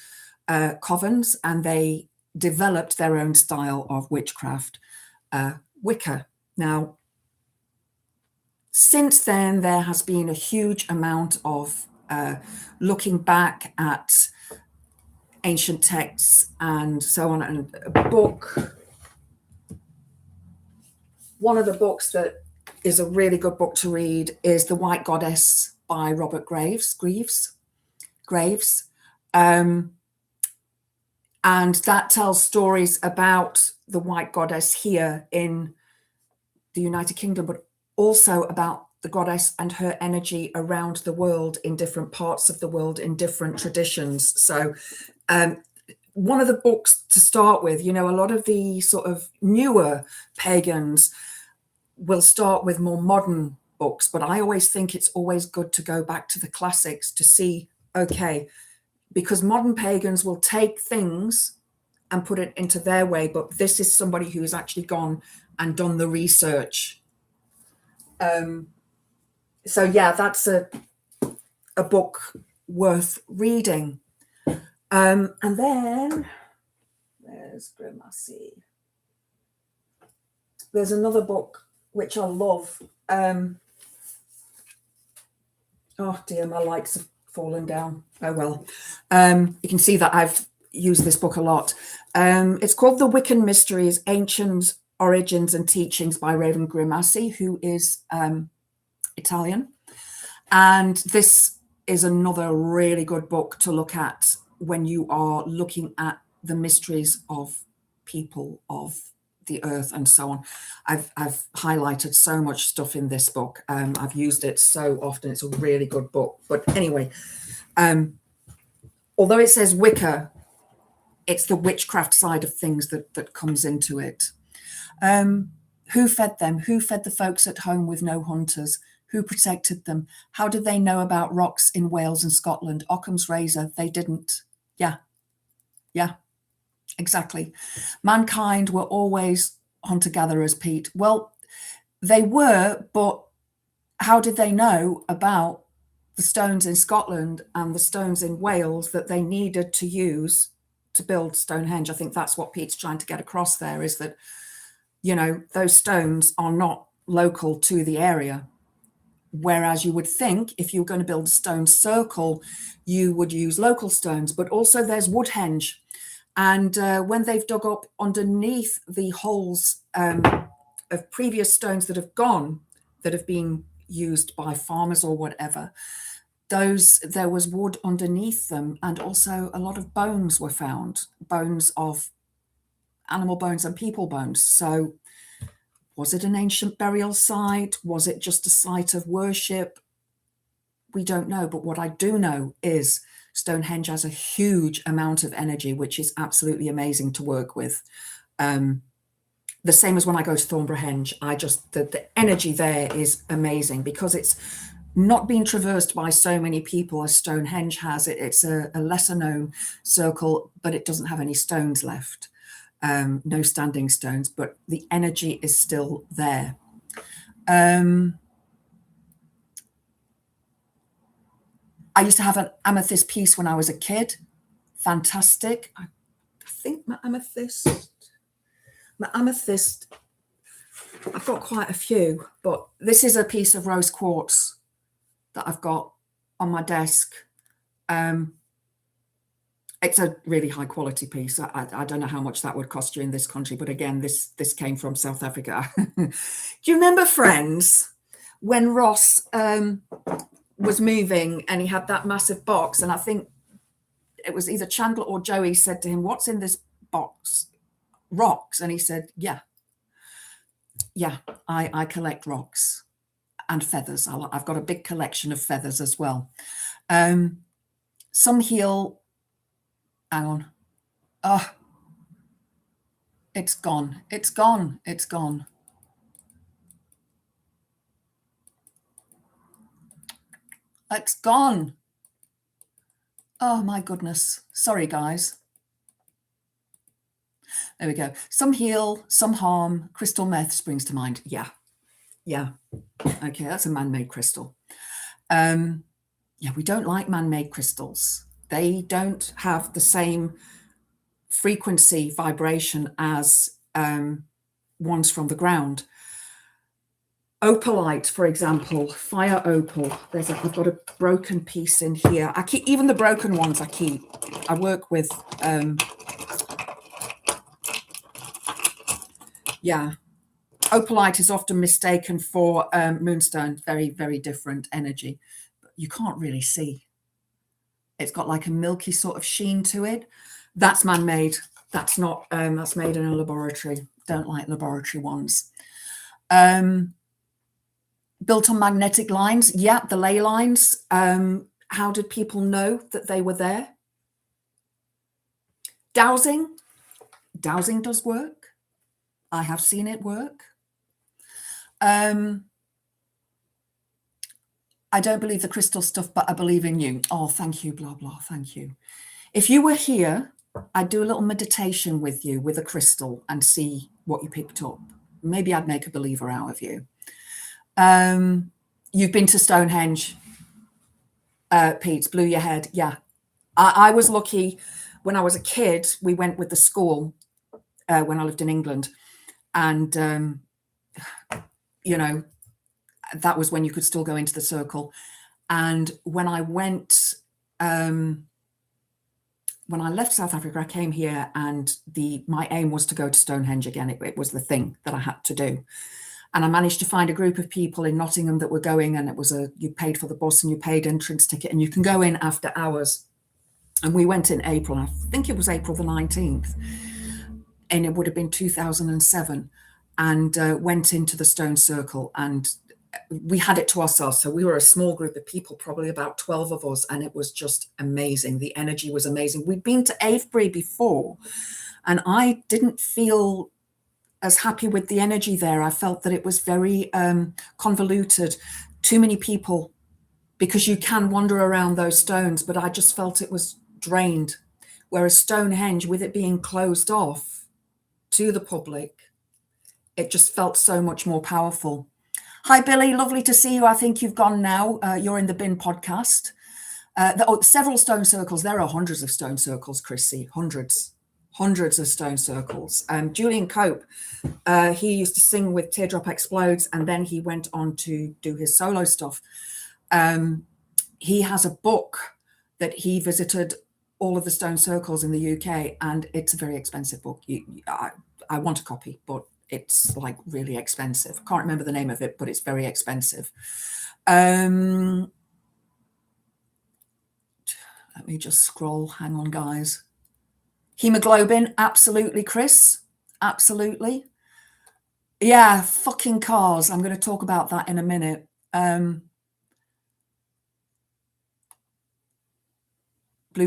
[SPEAKER 4] covens and they developed their own style of witchcraft, Wicca. Now, since then, there has been a huge amount of looking back at ancient texts and so on. And a book, one of the books that is a really good book to read is The White Goddess by Robert Graves. And that tells stories about the White Goddess here in the United Kingdom, but also about the goddess and her energy around the world in different parts of the world in different traditions. So one of the books to start with, you know, a lot of the sort of newer pagans will start with more modern books, but I always think it's always good to go back to the classics to see, okay, because modern pagans will take things and put it into their way, but this is somebody who has actually gone and done the research. So yeah, that's a book worth reading. And then there's Grimacy. There's another book which I love. Oh dear, my lights have fallen down. Oh well. You can see that I've used this book a lot. It's called The Wiccan Mysteries, Ancient Origins and Teachings by Raven Grimacy, who is Italian. And this is another really good book to look at when you are looking at the mysteries of people, of the earth and so on. I've highlighted so much stuff in this book. I've used it so often. It's a really good book. But anyway, although it says Wicca, it's the witchcraft side of things that comes into it. Who fed them? Who fed the folks at home with no hunters? Who protected them? How did they know about rocks in Wales and Scotland? Occam's razor, they didn't. Yeah, exactly. Mankind were always hunter-gatherers, Pete. Well, they were, but how did they know about the stones in Scotland and the stones in Wales that they needed to use to build Stonehenge. I think that's what Pete's trying to get across there, is that, you know, those stones are not local to the area. Whereas you would think if you're going to build a stone circle, you would use local stones, but also there's Woodhenge. And when they've dug up underneath the holes of previous stones that have gone, that have been used by farmers or whatever, there was wood underneath them, and also a lot of bones were found, bones of animal bones and people bones. So was it an ancient burial site? Was it just a site of worship? We don't know. But what I do know is Stonehenge has a huge amount of energy, which is absolutely amazing to work with. The same as when I go to Thornborough-Henge, the energy there is amazing because it's not being traversed by so many people as Stonehenge has. It's a lesser known circle, but it doesn't have any stones left. No standing stones, but the energy is still there. I used to have an amethyst piece when I was a kid. Fantastic. I think my amethyst, I've got quite a few, but this is a piece of rose quartz that I've got on my desk. It's a really high quality piece. I don't know how much that would cost you in this country, but again, this came from South Africa. Do you remember, friends, when Ross was moving and he had that massive box, and I think it was either Chandler or Joey said to him, "What's in this box? Rocks?" And he said, yeah, I collect rocks and feathers. I've got a big collection of feathers as well. Some heal. Hang on. Oh, it's gone. It's gone. It's gone. It's gone. Oh my goodness. Sorry, guys. There we go. Some heal, some harm. Crystal meth springs to mind. Yeah. Okay, that's a man-made crystal. Yeah, we don't like man-made crystals. They don't have the same frequency vibration as ones from the ground. Opalite, for example, fire opal. I've got a broken piece in here. I keep even the broken ones. I work with. Yeah, opalite is often mistaken for moonstone. Very, very different energy. But you can't really see. It's got like a milky sort of sheen to it. That's man-made. That's not. That's made in a laboratory. Don't like laboratory ones. Built on magnetic lines. Yeah, the ley lines. How did people know that they were there? Dowsing. Dowsing does work. I have seen it work. I don't believe the crystal stuff, but I believe in you. Oh, thank you, blah, blah, thank you. If you were here, I'd do a little meditation with you with a crystal and see what you picked up. Maybe I'd make a believer out of you. You've been to Stonehenge, Pete, blew your head. Yeah. I was lucky when I was a kid. We went with the school when I lived in England. And, you know, that was when you could still go into the circle. And when I went, when I left South Africa, I came here and my aim was to go to Stonehenge again. It was the thing that I had to do. And I managed to find a group of people in Nottingham that were going, and it was you paid for the bus and you paid entrance ticket and you can go in after hours. And we went in April, I think it was April the 19th. And it would have been 2007, and went into the stone circle, and we had it to ourselves. So we were a small group of people, probably about 12 of us, and it was just amazing. The energy was amazing. We'd been to Avebury before, and I didn't feel as happy with the energy there. I felt that it was very convoluted, too many people, because you can wander around those stones, but I just felt it was drained. Whereas Stonehenge, with it being closed off to the public, it just felt so much more powerful. Hi, Billy. Lovely to see you. I think you've gone now. You're in the Bin podcast. Several stone circles. There are hundreds of stone circles, Chrissy. Hundreds of stone circles. Julian Cope, he used to sing with Teardrop Explodes, and then he went on to do his solo stuff. He has a book that he visited all of the stone circles in the UK, and it's a very expensive book. I want a copy, but it's like really expensive. I can't remember the name of it, but it's very expensive. Let me just scroll. Hang on, guys. Hemoglobin, absolutely, Chris. Absolutely. Yeah, fucking cars. I'm going to talk about that in a minute. Blew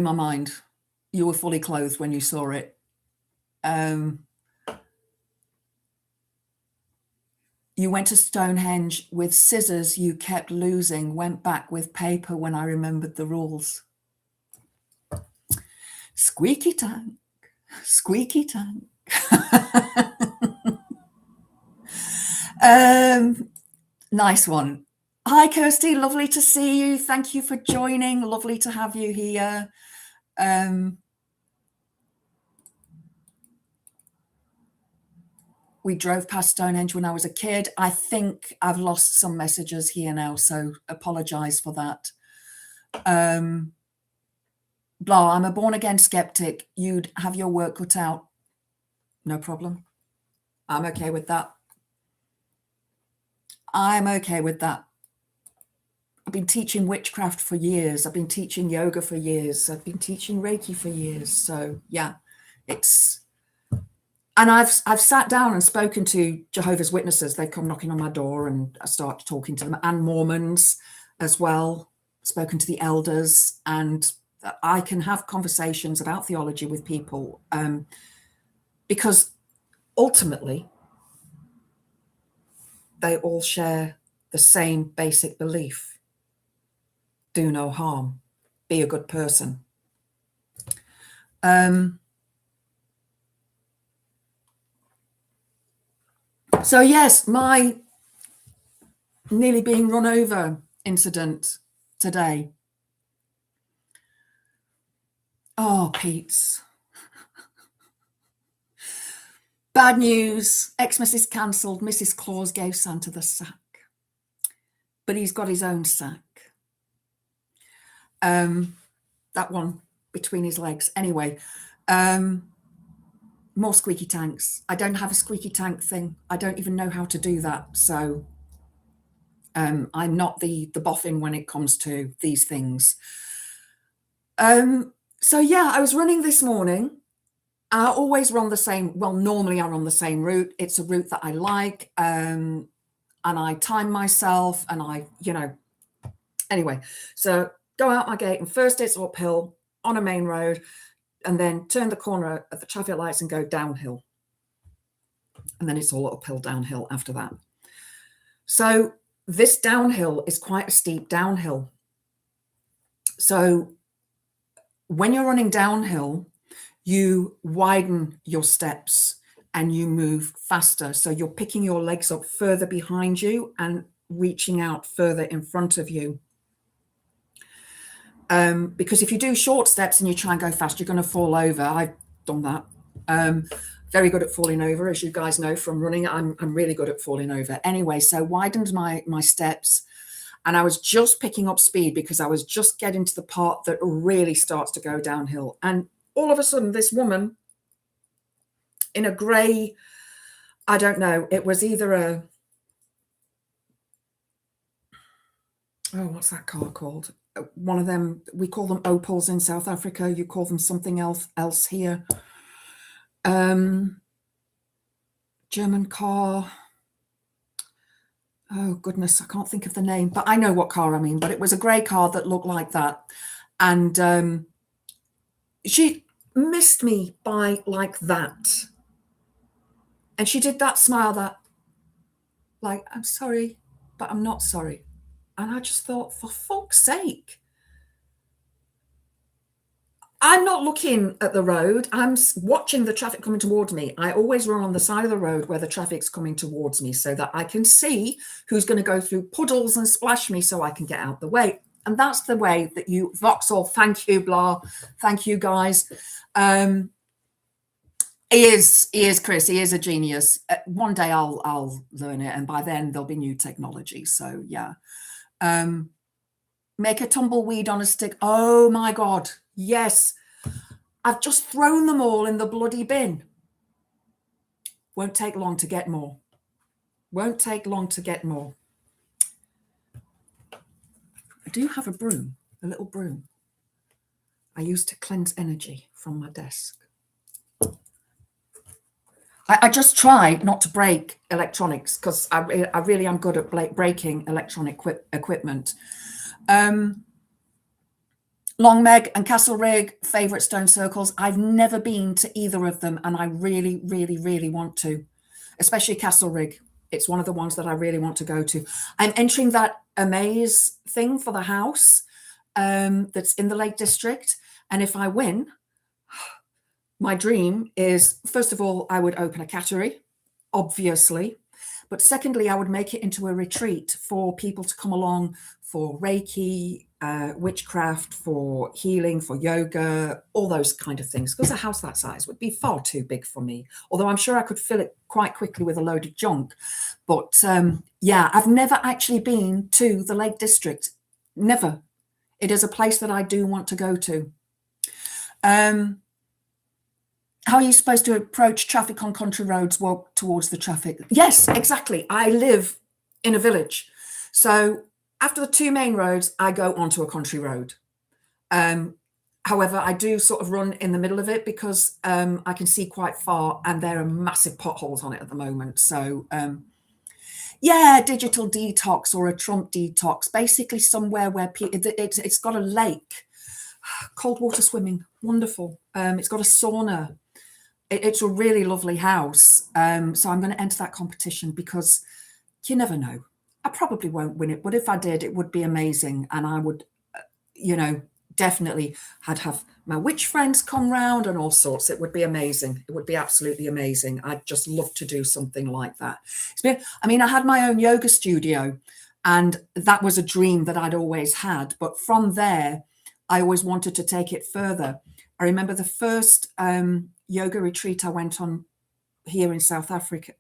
[SPEAKER 4] my mind. You were fully clothed when you saw it. You went to Stonehenge with scissors you kept losing, went back with paper when I remembered the rules. Squeaky tank, squeaky tank. Nice one. Hi, Kirsty. Lovely to see you. Thank you for joining. Lovely to have you here. We drove past Stonehenge when I was a kid. I think I've lost some messages here now, so apologise for that. Blah, I'm a born-again skeptic. You'd have your work cut out. No problem. I'm okay with that. I'm okay with that. I've been teaching witchcraft for years. I've been teaching yoga for years. I've been teaching Reiki for years. So yeah, it's... And I've sat down and spoken to Jehovah's Witnesses. They come knocking on my door and I start talking to them, and Mormons as well, spoken to the elders, and I can have conversations about theology with people because ultimately they all share the same basic belief. Do no harm. Be a good person. So yes, my nearly being run over incident today. Oh, Pete's. Bad news. Xmas is cancelled. Mrs. Claus gave Santa the sack. But he's got his own sack. That one between his legs. Anyway, more squeaky tanks. I don't have a squeaky tank thing. I don't even know how to do that. So I'm not the boffin when it comes to these things. So yeah, I was running this morning. I always run the same, well, normally I run the same route. It's a route that I like, and I time myself, and anyway, so go out my gate, and first it's uphill on a main road, and then turn the corner at the traffic lights and go downhill. And then it's all uphill, downhill after that. So this downhill is quite a steep downhill. So when you're running downhill, you widen your steps and you move faster. So you're picking your legs up further behind you and reaching out further in front of you. Because if you do short steps and you try and go fast, you're going to fall over. I've done that. Very good at falling over, as you guys know from running. I'm really good at falling over. Anyway, so widened my steps. And I was just picking up speed because I was just getting to the part that really starts to go downhill. And all of a sudden, this woman in a grey, I don't know, it was either what's that car called? One of them, we call them Opals in South Africa. You call them something else here. German car. Oh, goodness, I can't think of the name, but I know what car I mean. But it was a grey car that looked like that. And she missed me by like that. And she did that smile that, like, I'm sorry, but I'm not sorry. And I just thought, for fuck's sake. I'm not looking at the road. I'm watching the traffic coming towards me. I always run on the side of the road where the traffic's coming towards me so that I can see who's going to go through puddles and splash me so I can get out the way. And that's the way that you, Vauxhall, thank you, blah, thank you, guys. He is, Chris, he is a genius. One day I'll learn it, and by then there'll be new technology. So, yeah. Make a tumbleweed on a stick. Oh, my God. Yes, I've just thrown them all in the bloody bin. Won't take long to get more. Won't take long to get more. I do have a broom, a little broom. I use to cleanse energy from my desk. I just try not to break electronics because I really am good at breaking electronic equipment. Long Meg and Castlereagh, favourite stone circles. I've never been to either of them, and I really, really, really want to, especially Castlereagh. It's one of the ones that I really want to go to. I'm entering that amaze thing for the house that's in the Lake District. And if I win, my dream is, first of all, I would open a cattery, obviously. But secondly, I would make it into a retreat for people to come along for Reiki, witchcraft, for healing, for yoga, all those kind of things. Because a house that size would be far too big for me. Although I'm sure I could fill it quite quickly with a load of junk. But yeah, I've never actually been to the Lake District. Never. It is a place that I do want to go to. How are you supposed to approach traffic on country roads? Walk towards the traffic. Yes, exactly. I live in a village. So after the two main roads, I go onto a country road. However, I do sort of run in the middle of it because I can see quite far and there are massive potholes on it at the moment. So yeah, digital detox or a Trump detox, basically somewhere where it's got a lake, cold water swimming, wonderful. It's got a sauna. It's a really lovely house. So I'm going to enter that competition because you never know. I probably won't win it, but if I did, it would be amazing. And I would, you know, definitely have my witch friends come round and all sorts. It would be amazing. It would be absolutely amazing. I'd just love to do something like that. I mean, I had my own yoga studio and that was a dream that I'd always had. But from there, I always wanted to take it further. I remember the first yoga retreat I went on here in South Africa,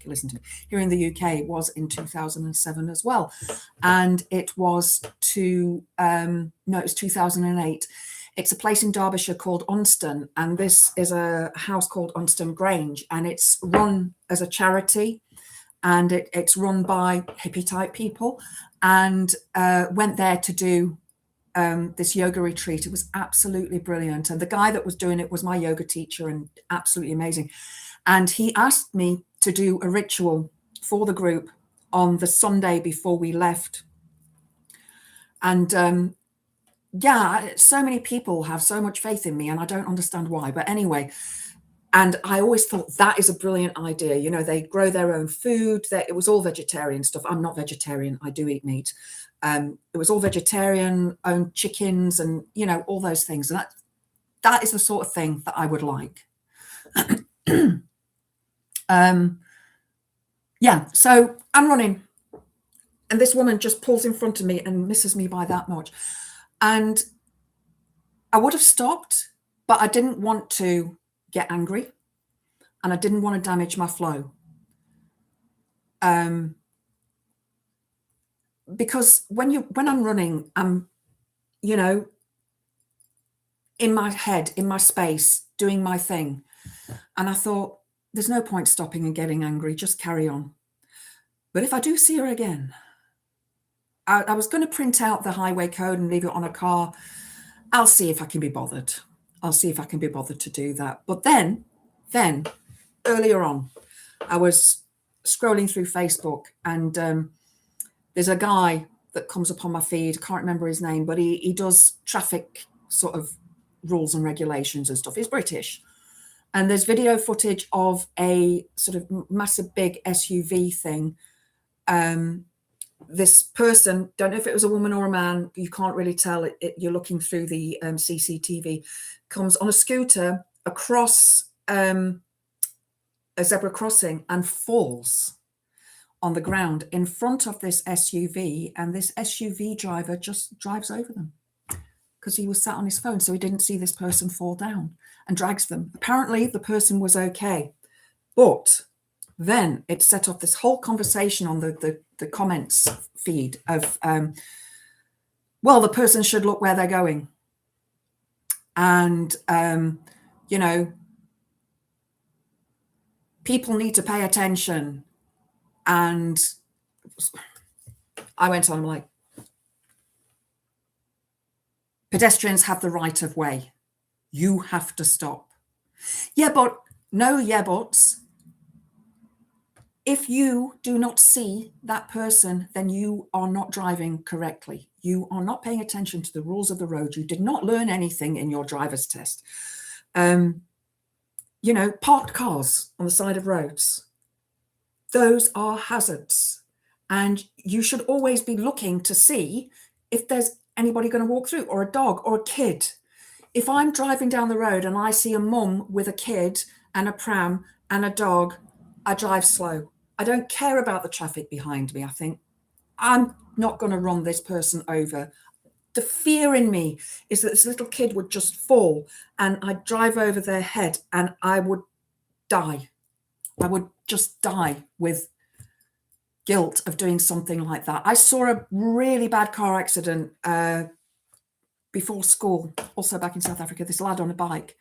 [SPEAKER 4] listen to me, here in the UK was in 2007 as well. And it was it was 2008. It's a place in Derbyshire called Unston. And this is a house called Unston Grange. And it's run as a charity. And it's run by hippie type people. And went there to do this yoga retreat. It was absolutely brilliant. And the guy that was doing it was my yoga teacher and absolutely amazing. And he asked me to do a ritual for the group on the Sunday before we left. And yeah, so many people have so much faith in me and I don't understand why. But anyway, and I always thought that is a brilliant idea. You know, they grow their own food. It was all vegetarian stuff. I'm not vegetarian. I do eat meat. It was all vegetarian, own chickens and, you know, all those things. And that is the sort of thing that I would like. Yeah, so I'm running and this woman just pulls in front of me and misses me by that much. And I would have stopped, but I didn't want to get angry and I didn't want to damage my flow. Because when I'm running, I'm, you know, in my head, in my space, doing my thing. And I thought, there's no point stopping and getting angry, just carry on. But if I do see her again, I was going to print out the highway code and leave it on a car. I'll see if I can be bothered. I'll see if I can be bothered to do that. But then earlier on, I was scrolling through Facebook and there's a guy that comes up on my feed. I can't remember his name, but he does traffic sort of rules and regulations and stuff. He's British. And there's video footage of a sort of massive big SUV thing this person, don't know if it was a woman or a man, you can't really tell, you're looking through the CCTV, comes on a scooter across a zebra crossing and falls on the ground in front of this SUV, and this SUV driver just drives over them because he was sat on his phone, so he didn't see this person fall down, and drags them. Apparently the person was okay, but then it set off this whole conversation on the comments feed of, well, the person should look where they're going. And, you know, people need to pay attention. And I went on, like, pedestrians have the right of way. You have to stop. Yeah, but no yeah buts. If you do not see that person, then you are not driving correctly. You are not paying attention to the rules of the road. You did not learn anything in your driver's test. You know, parked cars on the side of roads, those are hazards. And you should always be looking to see if there's anybody going to walk through, or a dog or a kid. If I'm driving down the road and I see a mum with a kid and a pram and a dog, I drive slow. I don't care about the traffic behind me. I think, I'm not going to run this person over. The fear in me is that this little kid would just fall and I'd drive over their head and I would die. I would just die with guilt of doing something like that. I saw a really bad car accident before school, also back in South Africa, this lad on a bike,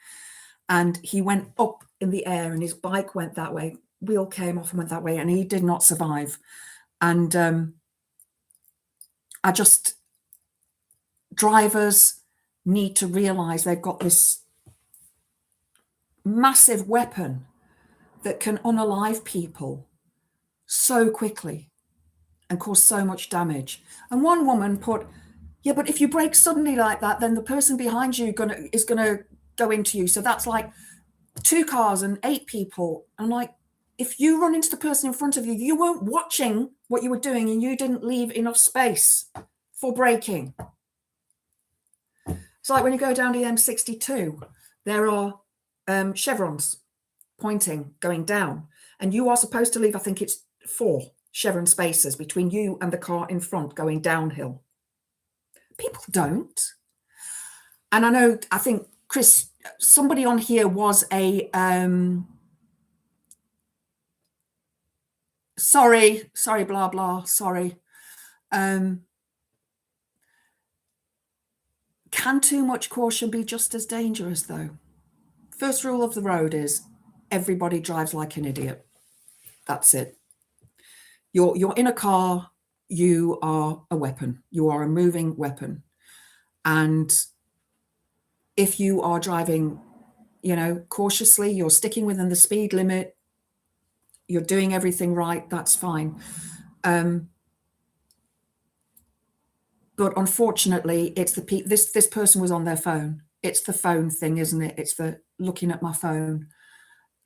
[SPEAKER 4] and he went up in the air and his bike went that way. Wheel came off and went that way, and he did not survive. And drivers need to realize they've got this massive weapon that can unalive people so quickly and cause so much damage. And one woman put, yeah, but if you brake suddenly like that, then the person behind you is gonna go into you. So that's like 2 cars and 8 people. I'm like, if you run into the person in front of you, you weren't watching what you were doing and you didn't leave enough space for braking. It's like when you go down the M62, there are chevrons pointing, going down, and you are supposed to leave, I think it's 4 chevron spaces between you and the car in front going downhill. People don't. And I think, Chris, somebody on here was a, sorry, blah, blah, sorry. Can too much caution be just as dangerous, though? First rule of the road is everybody drives like an idiot. That's it. You're in a car, you are a weapon. You are a moving weapon. And if you are driving, you know, cautiously, you're sticking within the speed limit, you're doing everything right, that's fine. But unfortunately, it's this person was on their phone. It's the phone thing, isn't it? It's the looking at my phone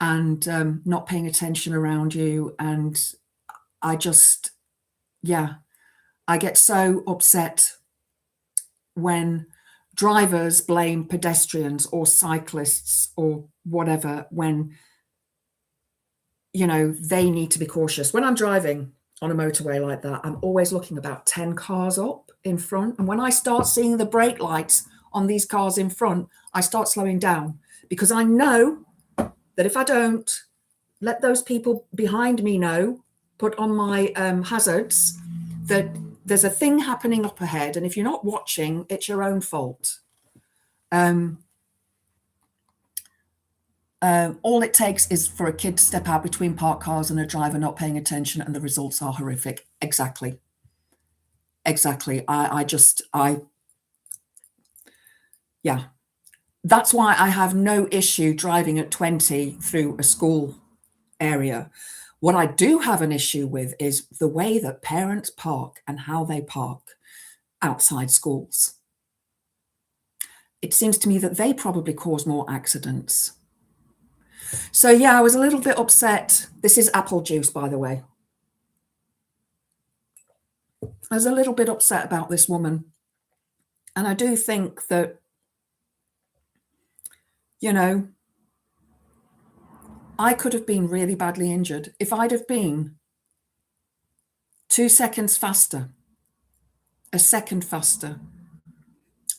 [SPEAKER 4] and not paying attention around you. And I just, yeah, I get so upset when drivers blame pedestrians or cyclists or whatever, when, you know, they need to be cautious. When I'm driving on a motorway like that, I'm always looking about 10 cars up in front. And when I start seeing the brake lights on these cars in front, I start slowing down, because I know that if I don't let those people behind me know, put on my hazards, that there's a thing happening up ahead. And if you're not watching, it's your own fault. All it takes is for a kid to step out between parked cars and a driver not paying attention, and the results are horrific. Exactly. Yeah. That's why I have no issue driving at 20 through a school area. What I do have an issue with is the way that parents park and how they park outside schools. It seems to me that they probably cause more accidents. So yeah, I was a little bit upset. This is apple juice, by the way. I was a little bit upset about this woman. And I do think that, you know, I could have been really badly injured. If I'd have been 2 seconds faster, a second faster,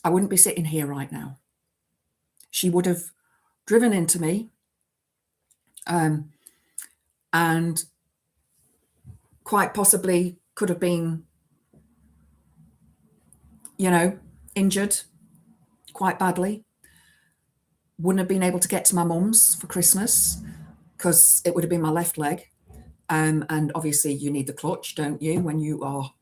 [SPEAKER 4] I wouldn't be sitting here right now. She would have driven into me, and quite possibly could have been, you know, injured quite badly. Wouldn't have been able to get to my mum's for Christmas because it would have been my left leg. And obviously you need the clutch, don't you, when you are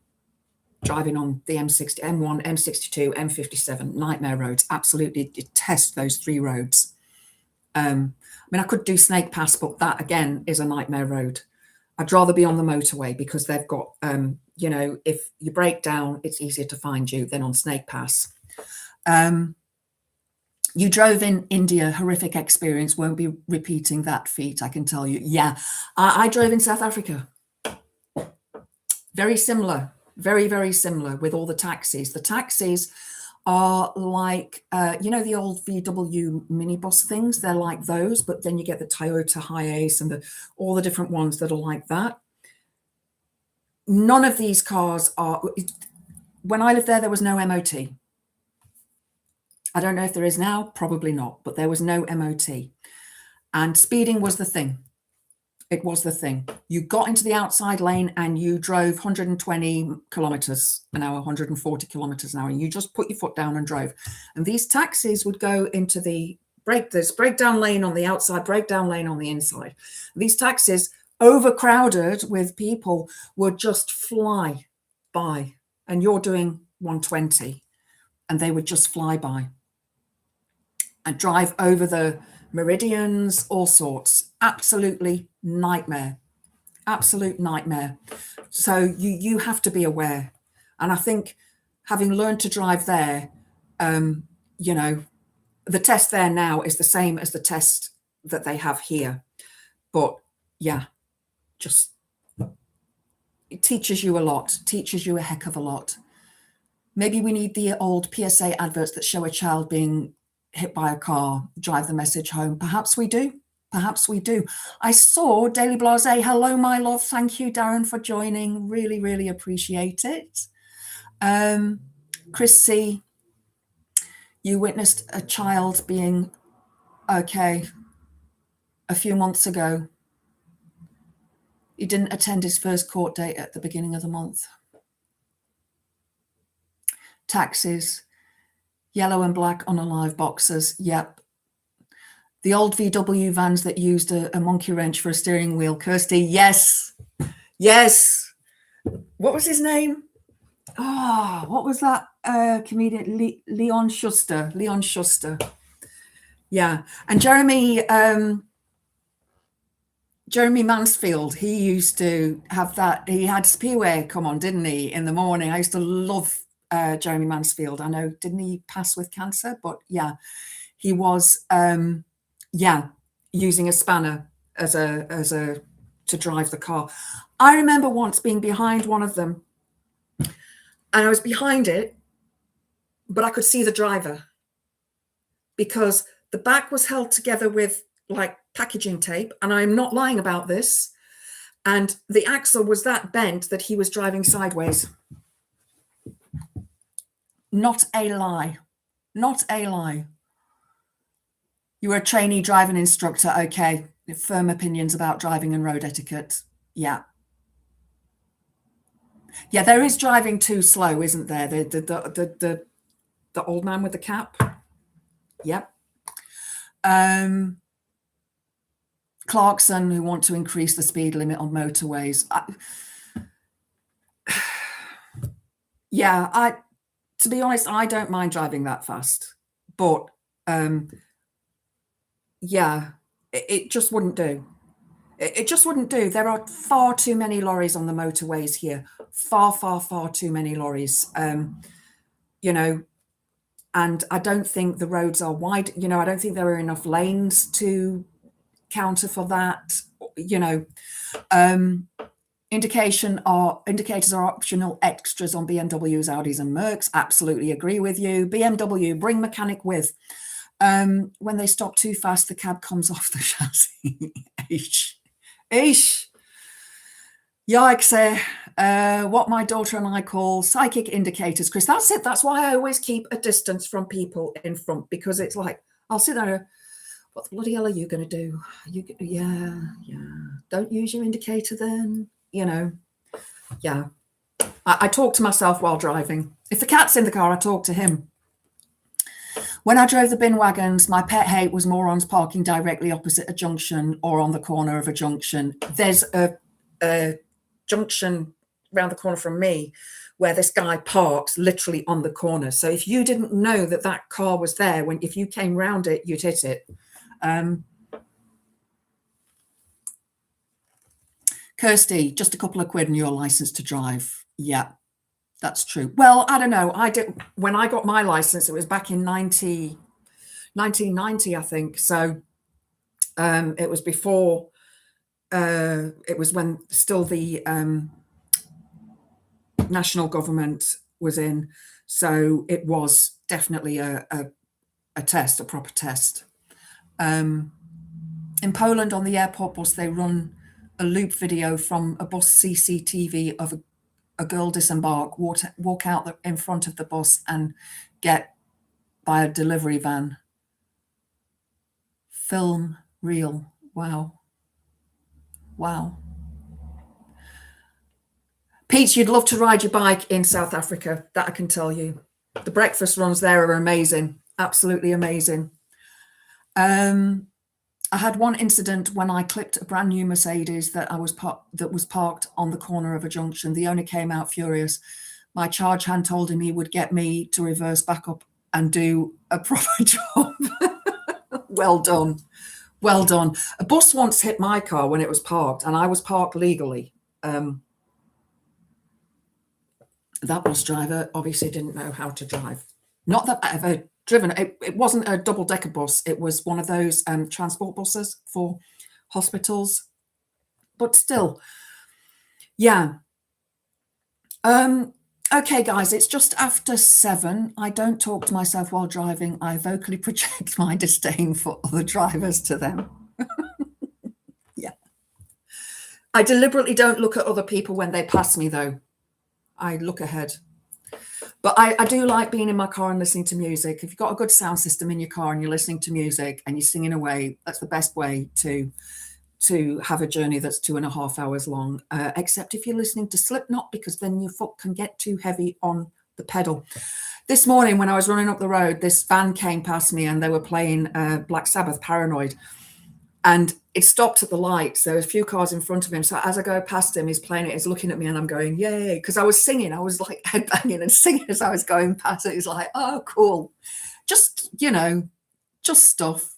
[SPEAKER 4] driving on the M60, M1, M62, M57, nightmare roads. Absolutely detest those 3 roads. I mean, I could do Snake Pass, but that again is a nightmare road. I'd rather be on the motorway because they've got, you know, if you break down, it's easier to find you than on Snake Pass. You drove in India, horrific experience, won't be repeating that feat, I can tell you. Yeah, I drove in South Africa. Very similar, very, very similar with all the taxis. The taxis are like, you know, the old VW minibus things, they're like those, but then you get the Toyota Hiace and all the different ones that are like that. None of these cars are, when I lived there was no MOT. I don't know if there is now, probably not, but there was no MOT. And speeding was the thing. It was the thing. You got into the outside lane and you drove 120 kilometers an hour, 140 kilometers an hour, and you just put your foot down and drove. And these taxis would go into the breakdown lane on the outside, breakdown lane on the inside. These taxis, overcrowded with people, would just fly by, and you're doing 120 and they would just fly by and drive over the meridians, all sorts. Absolutely nightmare. Absolute nightmare. So you have to be aware. And I think having learned to drive there, you know, the test there now is the same as the test that they have here. But yeah, just it teaches you a lot, teaches you a heck of a lot. Maybe we need the old PSA adverts that show a child being hit by a car, drive the message home. Perhaps we do. Perhaps we do. I saw Daily Blase. Hello, my love. Thank you, Darren, for joining. Really, really appreciate it. Chris C., you witnessed a child being okay a few months ago. He didn't attend his first court date at the beginning of the month. Taxis, yellow and black unalive boxes. Yep. The old VW vans that used a monkey wrench for a steering wheel. Kirsty, yes. Yes. What was his name? Oh, what was that comedian? Leon Schuster. Leon Schuster. Yeah. And Jeremy Mansfield, he used to have that. He had Speedway come on, didn't he, in the morning? I used to love Jeremy Mansfield. I know, didn't he pass with cancer? But yeah, he was, using a spanner to drive the car. I remember once being behind one of them, and I was behind it, but I could see the driver because the back was held together with like packaging tape, and I'm not lying about this. And the axle was that bent that he was driving sideways. Not a lie. Not a lie. You were a trainee driving instructor. Okay. Firm opinions about driving and road etiquette. Yeah. Yeah, there is driving too slow, isn't there? The old man with the cap. Yep. Clarkson, who want to increase the speed limit on motorways. To be honest, I don't mind driving that fast, but it just wouldn't do. It just wouldn't do. There are far too many lorries on the motorways here. Far, far, far too many lorries. You know, and I don't think the roads are wide. You know, I don't think there are enough lanes to counter for that. You know, indicators are optional extras on BMWs, Audis and Mercs. Absolutely agree with you. BMW, bring mechanic with. When they stop too fast, the cab comes off the chassis. Eesh. Yikes. What my daughter and I call psychic indicators, Chris. That's it. That's why I always keep a distance from people in front, because it's like, I'll sit there, what the bloody hell are you going to do? Yeah. Don't use your indicator then, you know. Yeah. I talk to myself while driving. If the cat's in the car, I talk to him. When I drove the bin wagons, my pet hate was morons parking directly opposite a junction or on the corner of a junction. There's a junction around the corner from me where this guy parks literally on the corner. So if you didn't know that that car was there, if you came round it, you'd hit it. Kirsty, just a couple of quid and you're licensed to drive. Yeah, that's true. Well, I don't know. When I got my license, it was back in 1990, I think. So it was before, it was when still the national government was in. So it was definitely a test, a proper test. In Poland, on the airport bus, they run a loop video from a bus CCTV of a girl disembark, walk out in front of the bus and get by a delivery van. Film reel. Wow. Pete, you'd love to ride your bike in South Africa. That I can tell you. The breakfast runs there are amazing. Absolutely amazing. I had one incident when I clipped a brand new Mercedes that was parked on the corner of a junction. The owner came out furious. My charge hand told him he would get me to reverse back up and do a proper job. Well done. Well done. A bus once hit my car when it was parked, and I was parked legally. That bus driver obviously didn't know how to drive. Not that I ever driven. It wasn't a double-decker bus. It was one of those transport buses for hospitals. But still, yeah. Okay, guys, it's just after 7. I don't talk to myself while driving. I vocally project my disdain for other drivers to them. Yeah. I deliberately don't look at other people when they pass me, though. I look ahead. But I do like being in my car and listening to music. If you've got a good sound system in your car and you're listening to music and you're singing away, that's the best way to have a journey that's 2.5 hours long, except if you're listening to Slipknot, because then your foot can get too heavy on the pedal. This morning when I was running up the road, this van came past me and they were playing Black Sabbath, Paranoid. And it stopped at the lights. There were a few cars in front of him. So as I go past him, he's playing it. He's looking at me and I'm going, yay. Because I was singing. I was like headbanging and singing as I was going past it. He's like, oh, cool. Just, just stuff.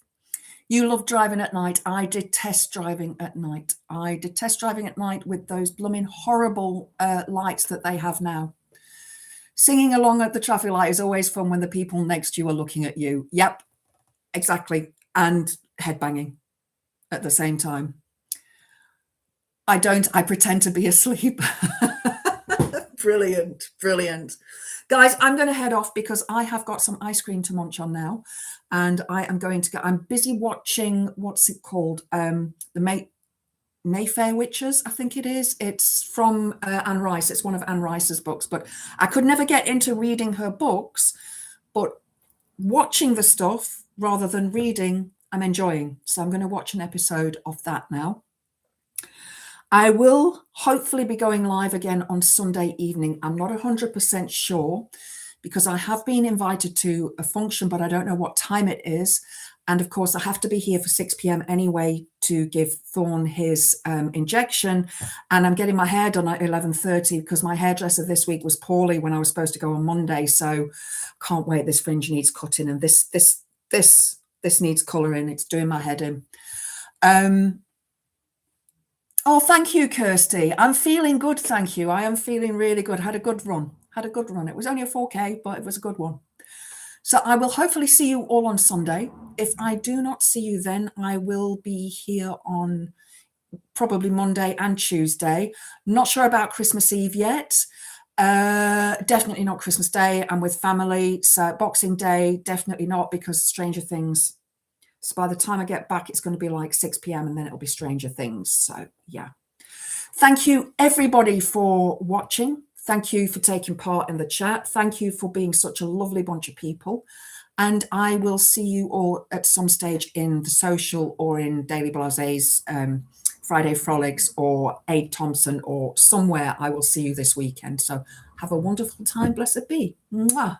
[SPEAKER 4] You love driving at night. I detest driving at night. I detest driving at night with those blooming horrible lights that they have now. Singing along at the traffic light is always fun when the people next to you are looking at you. Yep, exactly. And headbanging at the same time. I pretend to be asleep. Brilliant. Guys, I'm going to head off because I have got some ice cream to munch on now. And I'm busy watching, what's it called? The Mayfair Witches, I think it is. It's from Anne Rice. It's one of Anne Rice's books, but I could never get into reading her books, but watching the stuff rather than reading, I'm enjoying. So I'm going to watch an episode of that now. I will hopefully be going live again on Sunday evening. I'm not 100% sure because I have been invited to a function, but I don't know what time it is. And of course, I have to be here for 6 p.m. anyway to give Thorn his injection. And I'm getting my hair done at 11:30 because my hairdresser this week was poorly when I was supposed to go on Monday. So can't wait. This fringe needs cutting and this needs colouring. It's doing my head in. Oh, thank you, Kirsty. I'm feeling good, thank you. I am feeling really good. Had a good run. It was only a 4K, but it was a good one. So I will hopefully see you all on Sunday. If I do not see you then, I will be here on probably Monday and Tuesday. Not sure about Christmas Eve yet. Definitely not Christmas Day. I'm with family. So Boxing Day, definitely not, because Stranger Things. So by the time I get back, it's going to be like 6 p.m. and then it'll be Stranger Things. So yeah. Thank you everybody for watching. Thank you for taking part in the chat. Thank you for being such a lovely bunch of people. And I will see you all at some stage in the social or in Daily Blase's Friday Frolics or Aid Thompson or somewhere. I will see you this weekend. So have a wonderful time. Blessed be. Mwah.